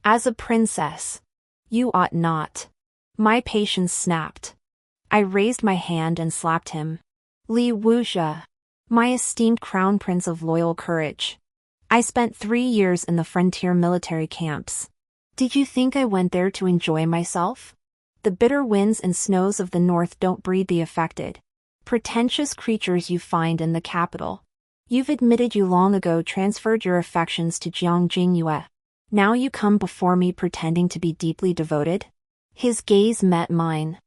As a princess, you ought not. My patience snapped. I raised my hand and slapped him. Li Wuzhe, my esteemed crown prince of loyal courage. I spent 3 years in the frontier military camps. Did you think I went there to enjoy myself? The bitter winds and snows of the north don't breed the affected, pretentious creatures you find in the capital. You've admitted you long ago transferred your affections to Jiang Jingyue. Now you come before me pretending to be deeply devoted? His gaze met mine.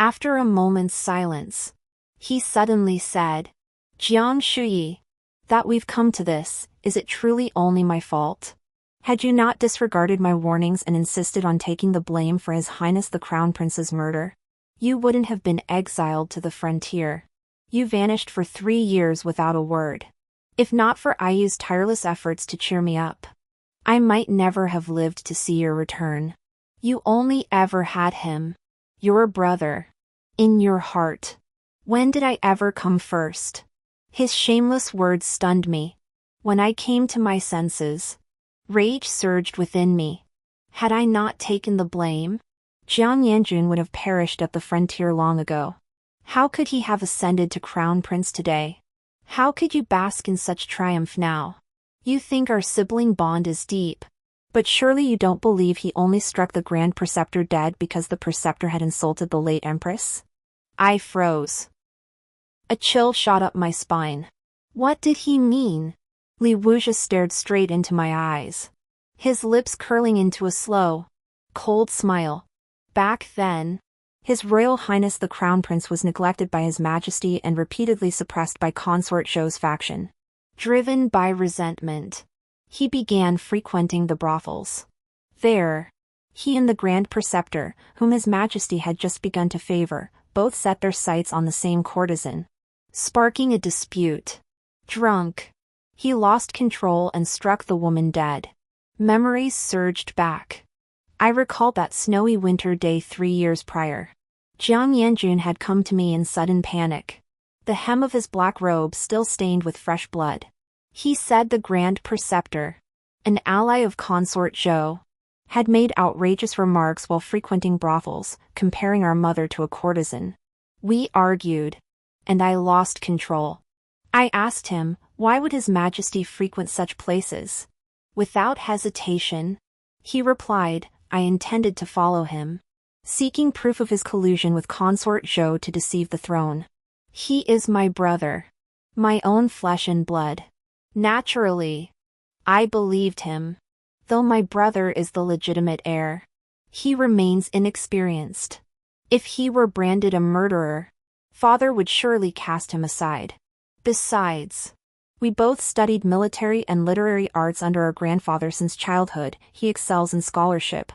After a moment's silence, he suddenly said, Jiang Shuyi, that we've come to this, is it truly only my fault? Had you not disregarded my warnings and insisted on taking the blame for His Highness the Crown Prince's murder, you wouldn't have been exiled to the frontier. You vanished for 3 years without a word. If not for Ayu's tireless efforts to cheer me up, I might never have lived to see your return. You only ever had him, your brother, in your heart. When did I ever come first? His shameless words stunned me. When I came to my senses, rage surged within me. Had I not taken the blame, Jiang Yanjun would have perished at the frontier long ago. How could he have ascended to crown prince today? How could you bask in such triumph now? You think our sibling bond is deep, but surely you don't believe he only struck the Grand Preceptor dead because the Preceptor had insulted the late Empress? I froze. A chill shot up my spine. What did he mean? Li Wuzhe stared straight into my eyes, his lips curling into a slow, cold smile. Back then, His Royal Highness the Crown Prince was neglected by His Majesty and repeatedly suppressed by Consort Zhou's faction. Driven by resentment, he began frequenting the brothels. There, he and the Grand Preceptor, whom His Majesty had just begun to favor, both set their sights on the same courtesan, sparking a dispute. Drunk, He lost control and struck the woman dead. Memories surged back. I recalled that snowy winter day 3 years prior. Jiang Yanjun had come to me in sudden panic. The hem of his black robe still stained with fresh blood. He said the Grand Preceptor, an ally of Consort Zhou, had made outrageous remarks while frequenting brothels, comparing our mother to a courtesan. We argued, and I lost control. I asked him, why would His Majesty frequent such places? Without hesitation, he replied, I intended to follow him, seeking proof of his collusion with Consort Zhou to deceive the throne. He is my brother, my own flesh and blood. Naturally, I believed him. Though my brother is the legitimate heir, he remains inexperienced. If he were branded a murderer, father would surely cast him aside. Besides, we both studied military and literary arts under our grandfather since childhood. He excels in scholarship,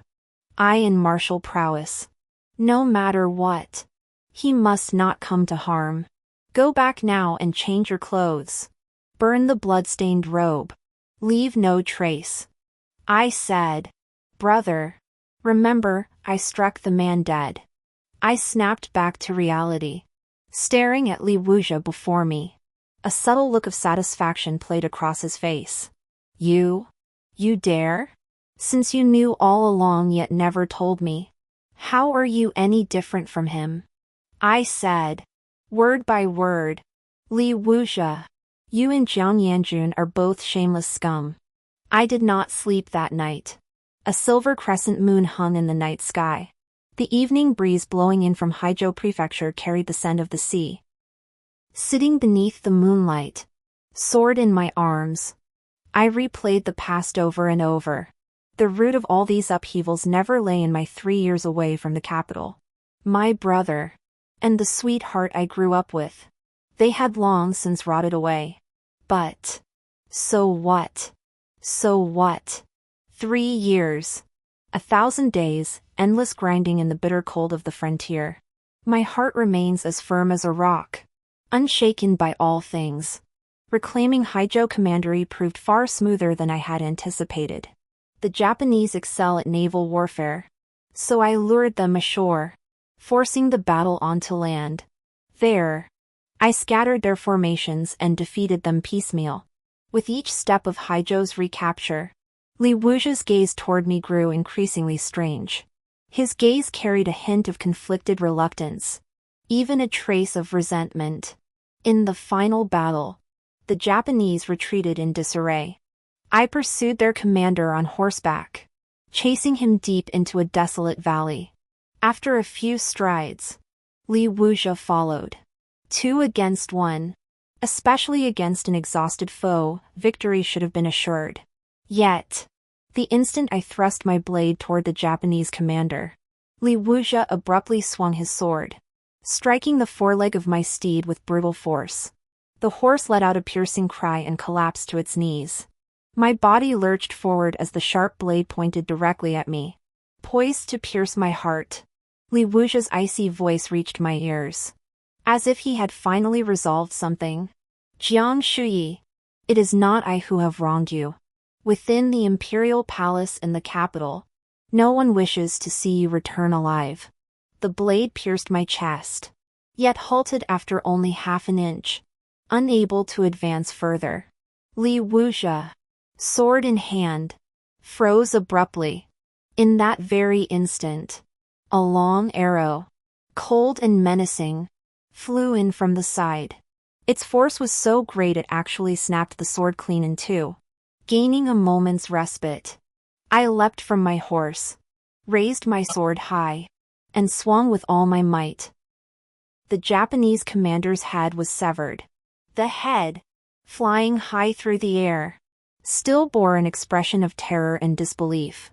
I in martial prowess. No matter what, he must not come to harm. Go back now and change your clothes. Burn the blood-stained robe. Leave no trace. I said, brother, remember, I struck the man dead. I snapped back to reality, staring at Li Wuxia before me. A subtle look of satisfaction played across his face. You dare? Since you knew all along yet never told me. How are you any different from him? I said, word by word. Li Wuxia, you and Jiang Yanjun are both shameless scum. I did not sleep that night. A silver crescent moon hung in the night sky. The evening breeze blowing in from Haizhou Prefecture carried the scent of the sea. Sitting beneath the moonlight, sword in my arms, I replayed the past over and over. The root of all these upheavals never lay in my 3 years away from the capital. My brother, and the sweetheart I grew up with, they had long since rotted away. But, so what? So what? 3 years. 1,000 days, endless grinding in the bitter cold of the frontier. My heart remains as firm as a rock, unshaken by all things. Reclaiming Haizhou Commandery proved far smoother than I had anticipated. The Japanese excel at naval warfare, so I lured them ashore, forcing the battle onto land. There, I scattered their formations and defeated them piecemeal. With each step of Haizhou's recapture, Li Wuxia's gaze toward me grew increasingly strange. His gaze carried a hint of conflicted reluctance, even a trace of resentment. In the final battle, the Japanese retreated in disarray. I pursued their commander on horseback, chasing him deep into a desolate valley. After a few strides, Li Wuxia followed. 2 against 1. Especially against an exhausted foe, victory should have been assured. Yet, the instant I thrust my blade toward the Japanese commander, Li Wuxia abruptly swung his sword, striking the foreleg of my steed with brutal force. The horse let out a piercing cry and collapsed to its knees. My body lurched forward as the sharp blade pointed directly at me, poised to pierce my heart. Li Wuxia's icy voice reached my ears, as if he had finally resolved something. Jiang Shuyi, it is not I who have wronged you. Within the imperial palace in the capital, no one wishes to see you return alive. The blade pierced my chest, yet halted after only half an inch, unable to advance further. Li Wuxia, sword in hand, froze abruptly. In that very instant, a long arrow, cold and menacing, flew in from the side. Its force was so great it actually snapped the sword clean in two. Gaining a moment's respite, I leapt from my horse, raised my sword high, and swung with all my might. The Japanese commander's head was severed. The head, flying high through the air, still bore an expression of terror and disbelief.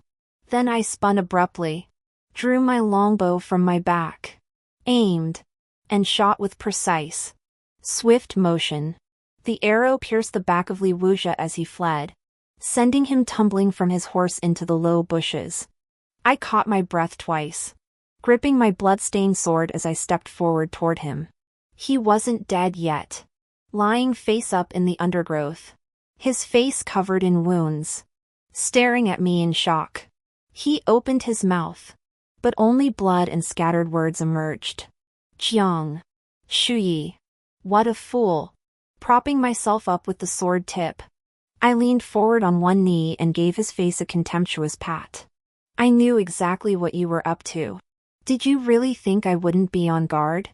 Then I spun abruptly, drew my longbow from my back, aimed, and shot with precise, swift motion. The arrow pierced the back of Li Wuxia as he fled, sending him tumbling from his horse into the low bushes. I caught my breath twice, gripping my blood-stained sword as I stepped forward toward him. He wasn't dead yet. Lying face up in the undergrowth, his face covered in wounds, staring at me in shock. He opened his mouth, but only blood and scattered words emerged. Jiang. Shuyi. What a fool. Propping myself up with the sword tip, I leaned forward on one knee and gave his face a contemptuous pat. I knew exactly what you were up to. Did you really think I wouldn't be on guard?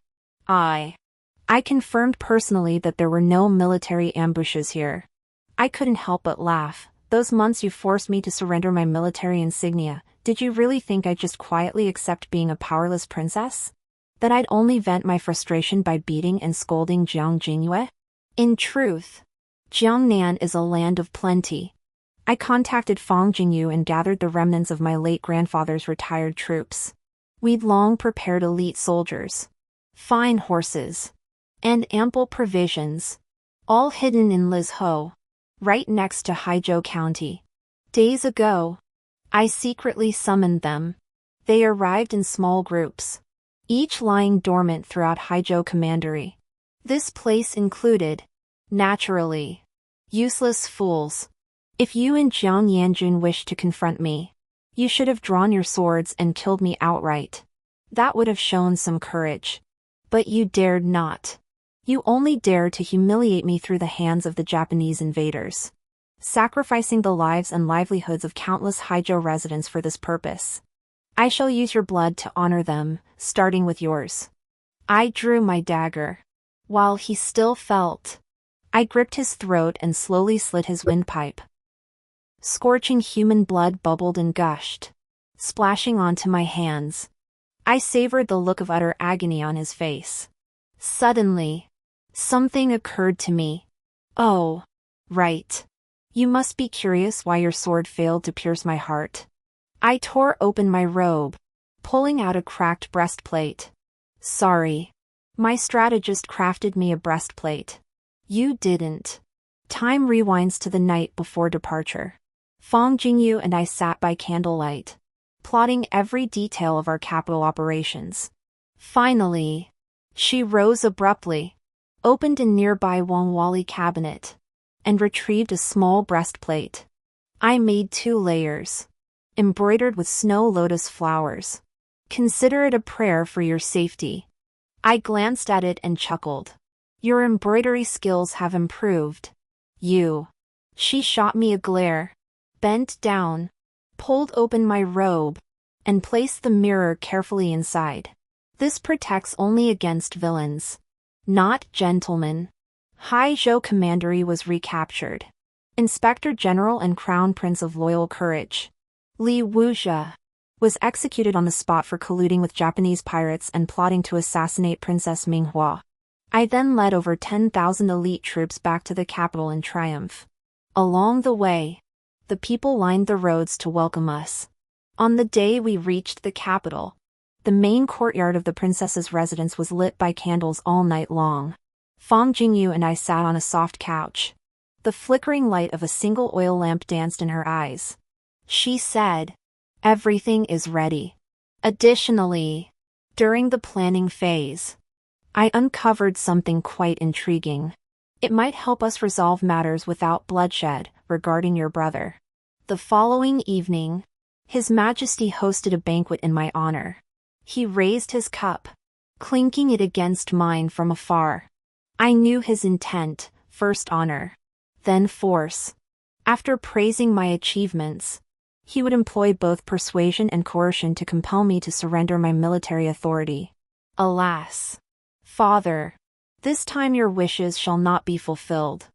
I confirmed personally that there were no military ambushes here. I couldn't help but laugh. Those months you forced me to surrender my military insignia, did you really think I'd just quietly accept being a powerless princess? That I'd only vent my frustration by beating and scolding Jiang Jingyue? In truth, Jiangnan is a land of plenty. I contacted Fang Jingyu and gathered the remnants of my late grandfather's retired troops. We'd long prepared elite soldiers, fine horses, and ample provisions, all hidden in Lizhou, right next to Haizhou County. Days ago, I secretly summoned them. They arrived in small groups, each lying dormant throughout Haizhou Commandery. This place included, naturally, useless fools. If you and Jiang Yanjun wished to confront me, you should have drawn your swords and killed me outright. That would have shown some courage. But you dared not. You only dared to humiliate me through the hands of the Japanese invaders, sacrificing the lives and livelihoods of countless Haizhou residents for this purpose. I shall use your blood to honor them, starting with yours. I drew my dagger. While he still felt, I gripped his throat and slowly slit his windpipe. Scorching human blood bubbled and gushed, splashing onto my hands. I savored the look of utter agony on his face. Suddenly, something occurred to me. Oh, right. You must be curious why your sword failed to pierce my heart. I tore open my robe, pulling out a cracked breastplate. Sorry. My strategist crafted me a breastplate. You didn't. Time rewinds to the night before departure. Fang Jingyu and I sat by candlelight, plotting every detail of our capital operations. Finally, she rose abruptly, opened a nearby Wangwali cabinet, and retrieved a small breastplate. I made 2 layers, embroidered with snow lotus flowers. Consider it a prayer for your safety. I glanced at it and chuckled. Your embroidery skills have improved. You. She shot me a glare, bent down, pulled open my robe, and placed the mirror carefully inside. This protects only against villains, not gentlemen. Haizhou Commandery was recaptured. Inspector General and Crown Prince of Loyal Courage, Li Wuzhe, was executed on the spot for colluding with Japanese pirates and plotting to assassinate Princess Minghua. I then led over 10,000 elite troops back to the capital in triumph. Along the way, the people lined the roads to welcome us. On the day we reached the capital, the main courtyard of the princess's residence was lit by candles all night long. Fang Jingyu and I sat on a soft couch. The flickering light of a single oil lamp danced in her eyes. She said, "Everything is ready." Additionally, during the planning phase, I uncovered something quite intriguing. It might help us resolve matters without bloodshed regarding your brother. The following evening, His Majesty hosted a banquet in my honor. He raised his cup, clinking it against mine from afar. I knew his intent: first honor, then force. After praising my achievements, he would employ both persuasion and coercion to compel me to surrender my military authority. Alas, Father, this time your wishes shall not be fulfilled.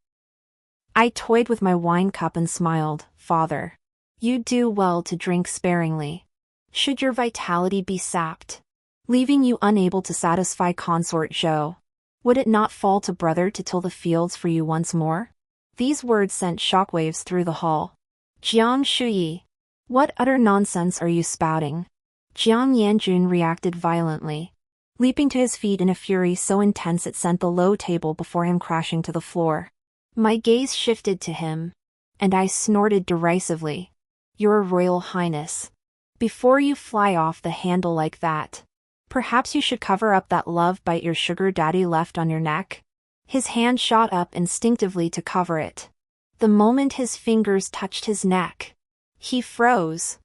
I toyed with my wine cup and smiled. Father, you do well to drink sparingly. Should your vitality be sapped, leaving you unable to satisfy consort Zhou, would it not fall to brother to till the fields for you once more? These words sent shockwaves through the hall. Jiang Shuyi, what utter nonsense are you spouting? Jiang Yanjun reacted violently, leaping to his feet in a fury so intense it sent the low table before him crashing to the floor. My gaze shifted to him, and I snorted derisively. Your Royal Highness, before you fly off the handle like that, perhaps you should cover up that love bite your sugar daddy left on your neck. His hand shot up instinctively to cover it, The moment his fingers touched his neck, he froze,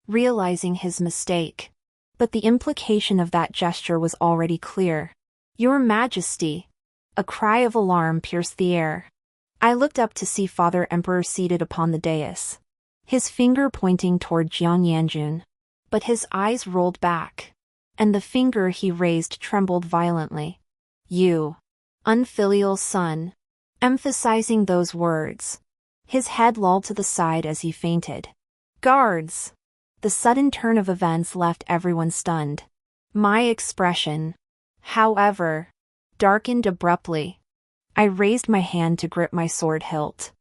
realizing his mistake. But the implication of that gesture was already clear. "Your Majesty!" A cry of alarm pierced the air. I looked up to see Father Emperor seated upon the dais, his finger pointing toward Jiang Yanjun. But his eyes rolled back, and the finger he raised trembled violently. "You unfilial son," emphasizing those words. His head lolled to the side as he fainted. "Guards!" The sudden turn of events left everyone stunned. My expression, however, darkened abruptly. I raised my hand to grip my sword hilt.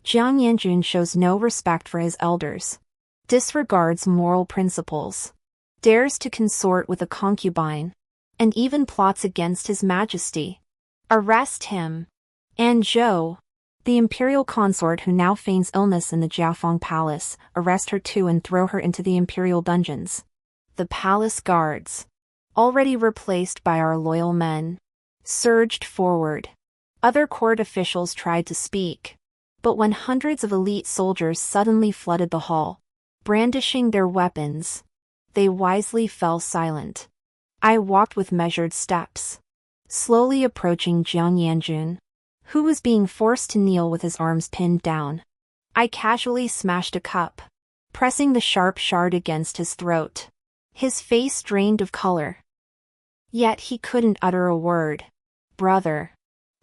Jiang Yanjun shows no respect for his elders, disregards moral principles, dares to consort with a concubine, and even plots against his majesty. Arrest him! And Zhou, the imperial consort who now feigns illness in the Jiafeng palace, arrest her too and throw her into the imperial dungeons. The palace guards, already replaced by our loyal men, surged forward. Other court officials tried to speak, but when hundreds of elite soldiers suddenly flooded the hall, brandishing their weapons, they wisely fell silent. I walked with measured steps, slowly approaching Jiang Yanjun, who was being forced to kneel with his arms pinned down. I casually smashed a cup, pressing the sharp shard against his throat. His face drained of color. Yet he couldn't utter a word. "Brother,"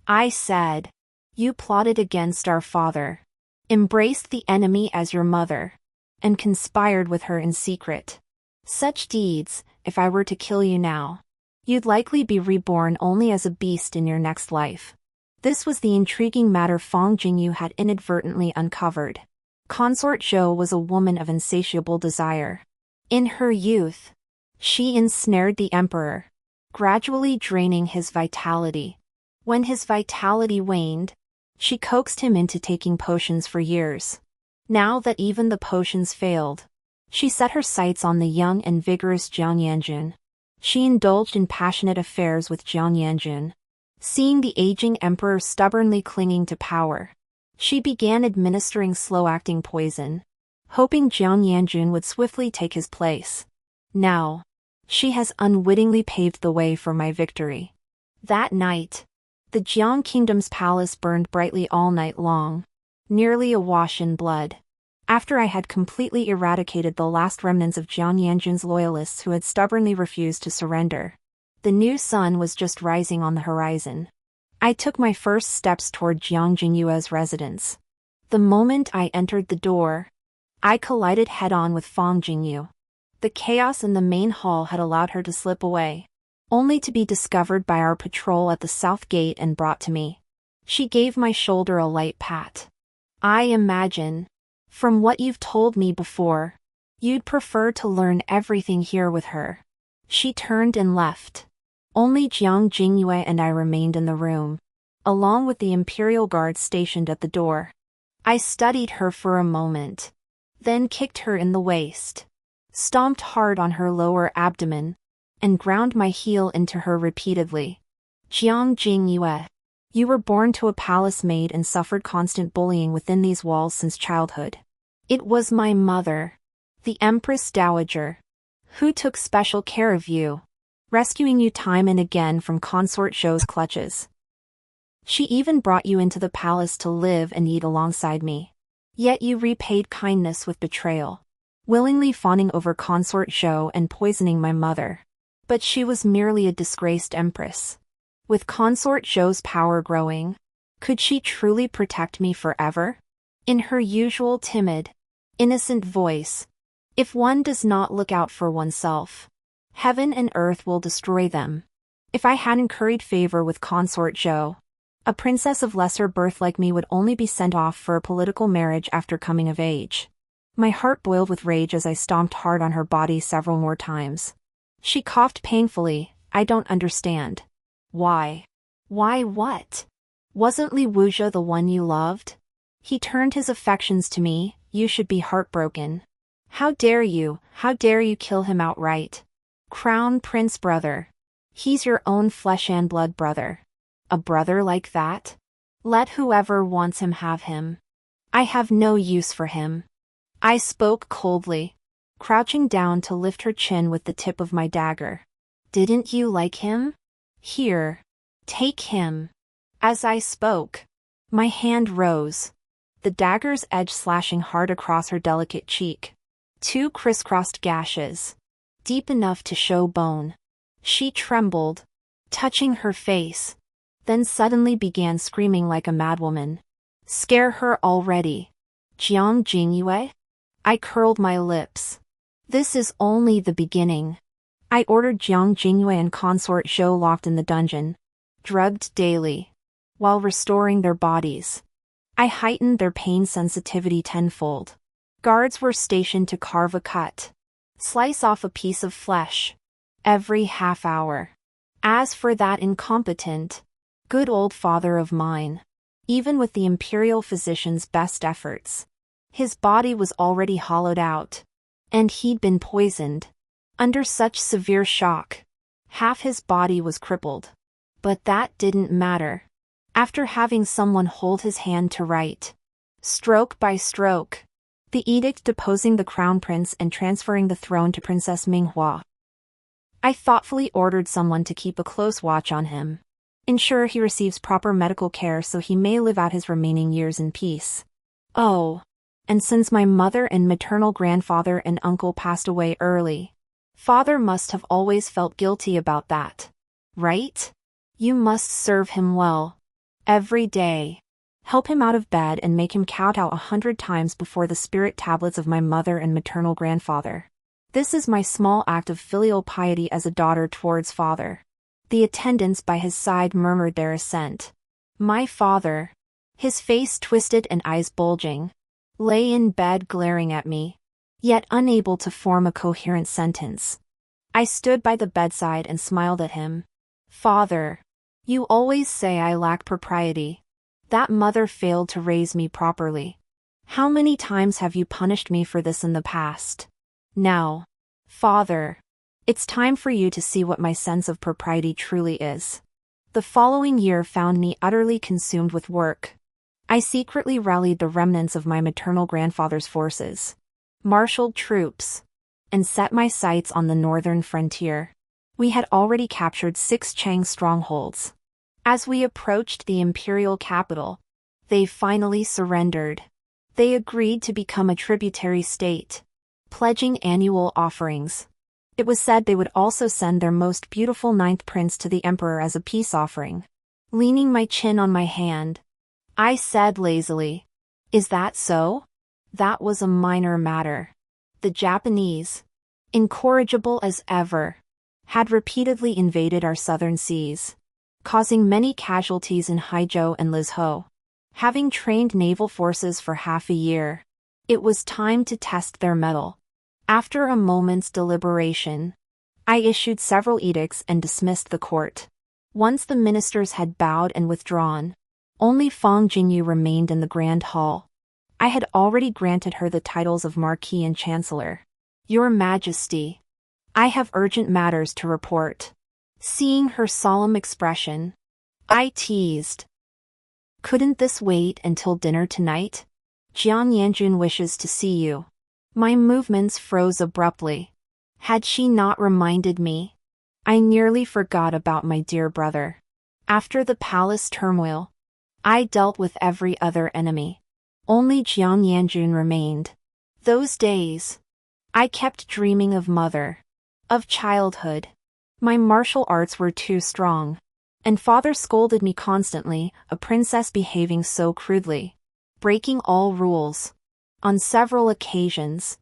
I said, "you plotted against our father, embraced the enemy as your mother, and conspired with her in secret. Such deeds, if I were to kill you now, you'd likely be reborn only as a beast in your next life." This was the intriguing matter Fang Jingyu had inadvertently uncovered. Consort Zhou was a woman of insatiable desire. In her youth, she ensnared the emperor, gradually draining his vitality. When his vitality waned, she coaxed him into taking potions for years. Now that even the potions failed, she set her sights on the young and vigorous Jiang Yanjun. She indulged in passionate affairs with Jiang Yanjun. Seeing the aging emperor stubbornly clinging to power, she began administering slow-acting poison, hoping Jiang Yanjun would swiftly take his place. Now, she has unwittingly paved the way for my victory. That night, the Jiang Kingdom's palace burned brightly all night long, nearly awash in blood. After I had completely eradicated the last remnants of Jiang Yanjun's loyalists who had stubbornly refused to surrender, the new sun was just rising on the horizon. I took my first steps toward Jiang Jingyue's residence. The moment I entered the door, I collided head-on with Fang Jingyu. The chaos in the main hall had allowed her to slip away, only to be discovered by our patrol at the south gate and brought to me. She gave my shoulder a light pat. "I imagine, from what you've told me before, you'd prefer to learn everything here with her." She turned and left. Only Jiang Jingyue and I remained in the room, along with the imperial guards stationed at the door. I studied her for a moment, then kicked her in the waist, stomped hard on her lower abdomen, and ground my heel into her repeatedly. "Jiang Jingyue, you were born to a palace maid and suffered constant bullying within these walls since childhood. It was my mother, the Empress Dowager, who took special care of you, rescuing you time and again from Consort Zhou's clutches. She even brought you into the palace to live and eat alongside me. Yet you repaid kindness with betrayal, willingly fawning over Consort Zhou and poisoning my mother. But she was merely a disgraced empress. With Consort Zhou's power growing, could she truly protect me forever?" In her usual timid, innocent voice, "If one does not look out for oneself, heaven and earth will destroy them." If I hadn't curried favor with Consort Zhou, a princess of lesser birth like me would only be sent off for a political marriage after coming of age. My heart boiled with rage as I stomped hard on her body several more times. She coughed painfully. "I don't understand. Why? Why what? Wasn't Li Wuzhe the one you loved? He turned his affections to me. You should be heartbroken. How dare you kill him outright? Crown Prince brother. He's your own flesh and blood brother. A brother like that? Let whoever wants him have him." I have no use for him. I spoke coldly, crouching down to lift her chin with the tip of my dagger. Didn't you like him? Here. Take him. As I spoke, my hand rose, the dagger's edge slashing hard across her delicate cheek. 2 crisscrossed gashes, deep enough to show bone. She trembled, touching her face, then suddenly began screaming like a madwoman. Scare her already. Jiang Jingyue? I curled my lips. This is only the beginning. I ordered Jiang Jingyue and consort Zhou locked in the dungeon, drugged daily, while restoring their bodies. I heightened their pain sensitivity tenfold. Guards were stationed to carve a cut, slice off a piece of flesh, every half hour. As for that incompetent, good old father of mine, even with the imperial physician's best efforts, his body was already hollowed out, and he'd been poisoned. Under such severe shock, half his body was crippled. But that didn't matter. After having someone hold his hand to write, stroke by stroke, the edict deposing the crown prince and transferring the throne to Princess Minghua, I thoughtfully ordered someone to keep a close watch on him, ensure he receives proper medical care so he may live out his remaining years in peace. Oh, and since my mother and maternal grandfather and uncle passed away early, father must have always felt guilty about that, right? You must serve him well. Every day. Help him out of bed and make him kowtow 100 times before the spirit tablets of my mother and maternal grandfather. This is my small act of filial piety as a daughter towards father. The attendants by his side murmured their assent. My father, his face twisted and eyes bulging, lay in bed glaring at me, yet unable to form a coherent sentence. I stood by the bedside and smiled at him. Father, you always say I lack propriety. That mother failed to raise me properly. How many times have you punished me for this in the past? Now, father, it's time for you to see what my sense of propriety truly is. The following year found me utterly consumed with work. I secretly rallied the remnants of my maternal grandfather's forces, marshaled troops, and set my sights on the northern frontier. We had already captured 6 Chang strongholds. As we approached the imperial capital, they finally surrendered. They agreed to become a tributary state, pledging annual offerings. It was said they would also send their most beautiful 9th prince to the emperor as a peace offering. Leaning my chin on my hand, I said lazily, "Is that so?" That was a minor matter. The Japanese, incorrigible as ever, had repeatedly invaded our southern seas, causing many casualties in Haizhou and Lizhou. Having trained naval forces for half a year, it was time to test their mettle. After a moment's deliberation, I issued several edicts and dismissed the court. Once the ministers had bowed and withdrawn, only Fang Jingyu remained in the grand hall. I had already granted her the titles of Marquis and Chancellor. Your Majesty, I have urgent matters to report. Seeing her solemn expression, I teased. Couldn't this wait until dinner tonight? Jiang Yanjun wishes to see you. My movements froze abruptly. Had she not reminded me? I nearly forgot about my dear brother. After the palace turmoil, I dealt with every other enemy. Only Jiang Yanjun remained. Those days, I kept dreaming of mother, of childhood. My martial arts were too strong, and father scolded me constantly, a princess behaving so crudely, breaking all rules. On several occasions,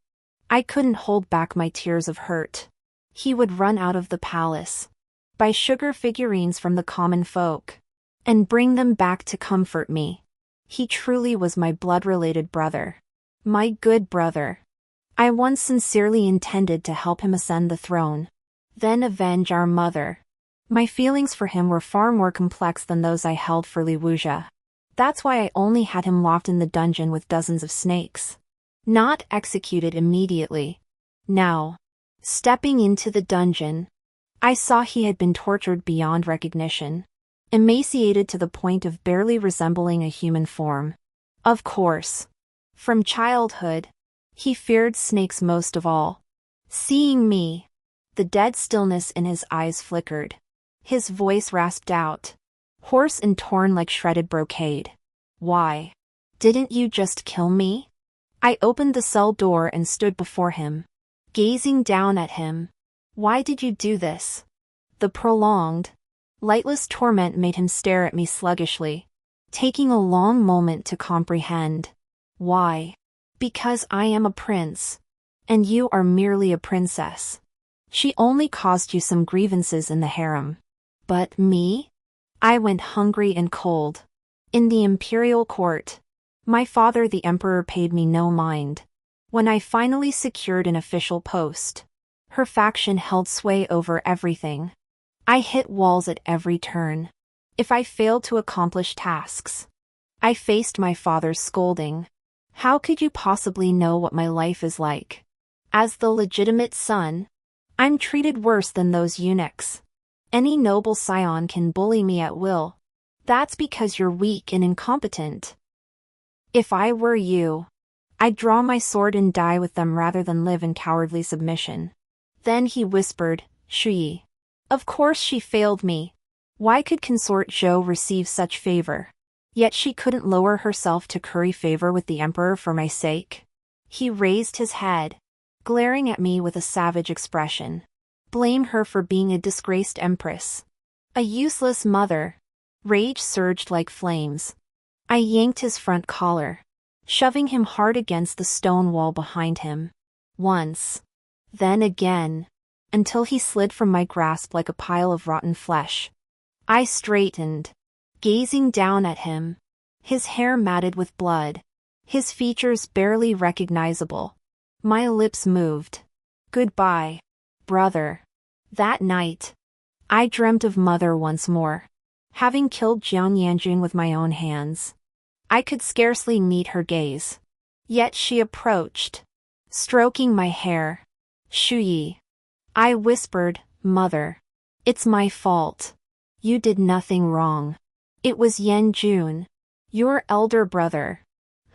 I couldn't hold back my tears of hurt. He would run out of the palace, buy sugar figurines from the common folk, and bring them back to comfort me. He truly was my blood-related brother. My good brother. I once sincerely intended to help him ascend the throne, then avenge our mother. My feelings for him were far more complex than those I held for Li Wuxia. That's why I only had him locked in the dungeon with dozens of snakes. Not executed immediately. Now, stepping into the dungeon, I saw he had been tortured beyond recognition, emaciated to the point of barely resembling a human form. Of course, From childhood, he feared snakes most of all. Seeing me, the dead stillness in his eyes flickered. His voice rasped out, hoarse and torn like shredded brocade. Why? Didn't you just kill me? I opened the cell door and stood before him, gazing down at him. Why did you do this? The prolonged, lightless torment made him stare at me sluggishly, taking a long moment to comprehend. Why? Because I am a prince, and you are merely a princess. She only caused you some grievances in the harem. But me? I went hungry and cold. In the imperial court, my father the emperor paid me no mind. When I finally secured an official post, her faction held sway over everything. I hit walls at every turn. If I failed to accomplish tasks, I faced my father's scolding. How could you possibly know what my life is like? As the legitimate son, I'm treated worse than those eunuchs. Any noble scion can bully me at will. That's because you're weak and incompetent. If I were you, I'd draw my sword and die with them rather than live in cowardly submission. Then he whispered, Shui. Of course she failed me. Why could Consort Zhou receive such favor? Yet she couldn't lower herself to curry favor with the emperor for my sake. He raised his head, glaring at me with a savage expression. Blame her for being a disgraced empress. A useless mother. Rage surged like flames. I yanked his front collar, shoving him hard against the stone wall behind him. Once. Then again. Until he slid from my grasp like a pile of rotten flesh. I straightened, gazing down at him. His hair matted with blood. His features barely recognizable. My lips moved. Goodbye, brother. That night, I dreamt of mother once more. Having killed Jiang Yanjun with my own hands. I could scarcely meet her gaze. Yet she approached, stroking my hair. Shuyi. I whispered, Mother. It's my fault. You did nothing wrong. It was Yanjun, your elder brother,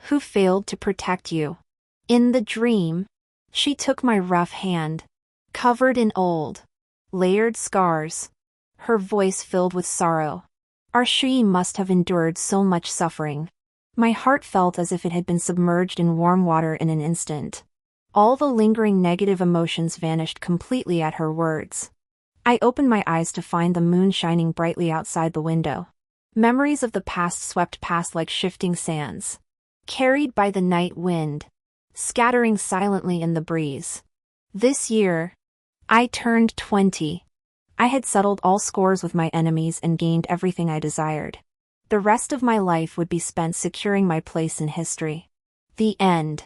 who failed to protect you. In the dream, she took my rough hand, covered in old, layered scars, her voice filled with sorrow. Our Shui must have endured so much suffering. My heart felt as if it had been submerged in warm water in an instant. All the lingering negative emotions vanished completely at her words. I opened my eyes to find the moon shining brightly outside the window. Memories of the past swept past like shifting sands, carried by the night wind, scattering silently in the breeze. This year, I turned 20. I had settled all scores with my enemies and gained everything I desired. The rest of my life would be spent securing my place in history. The end.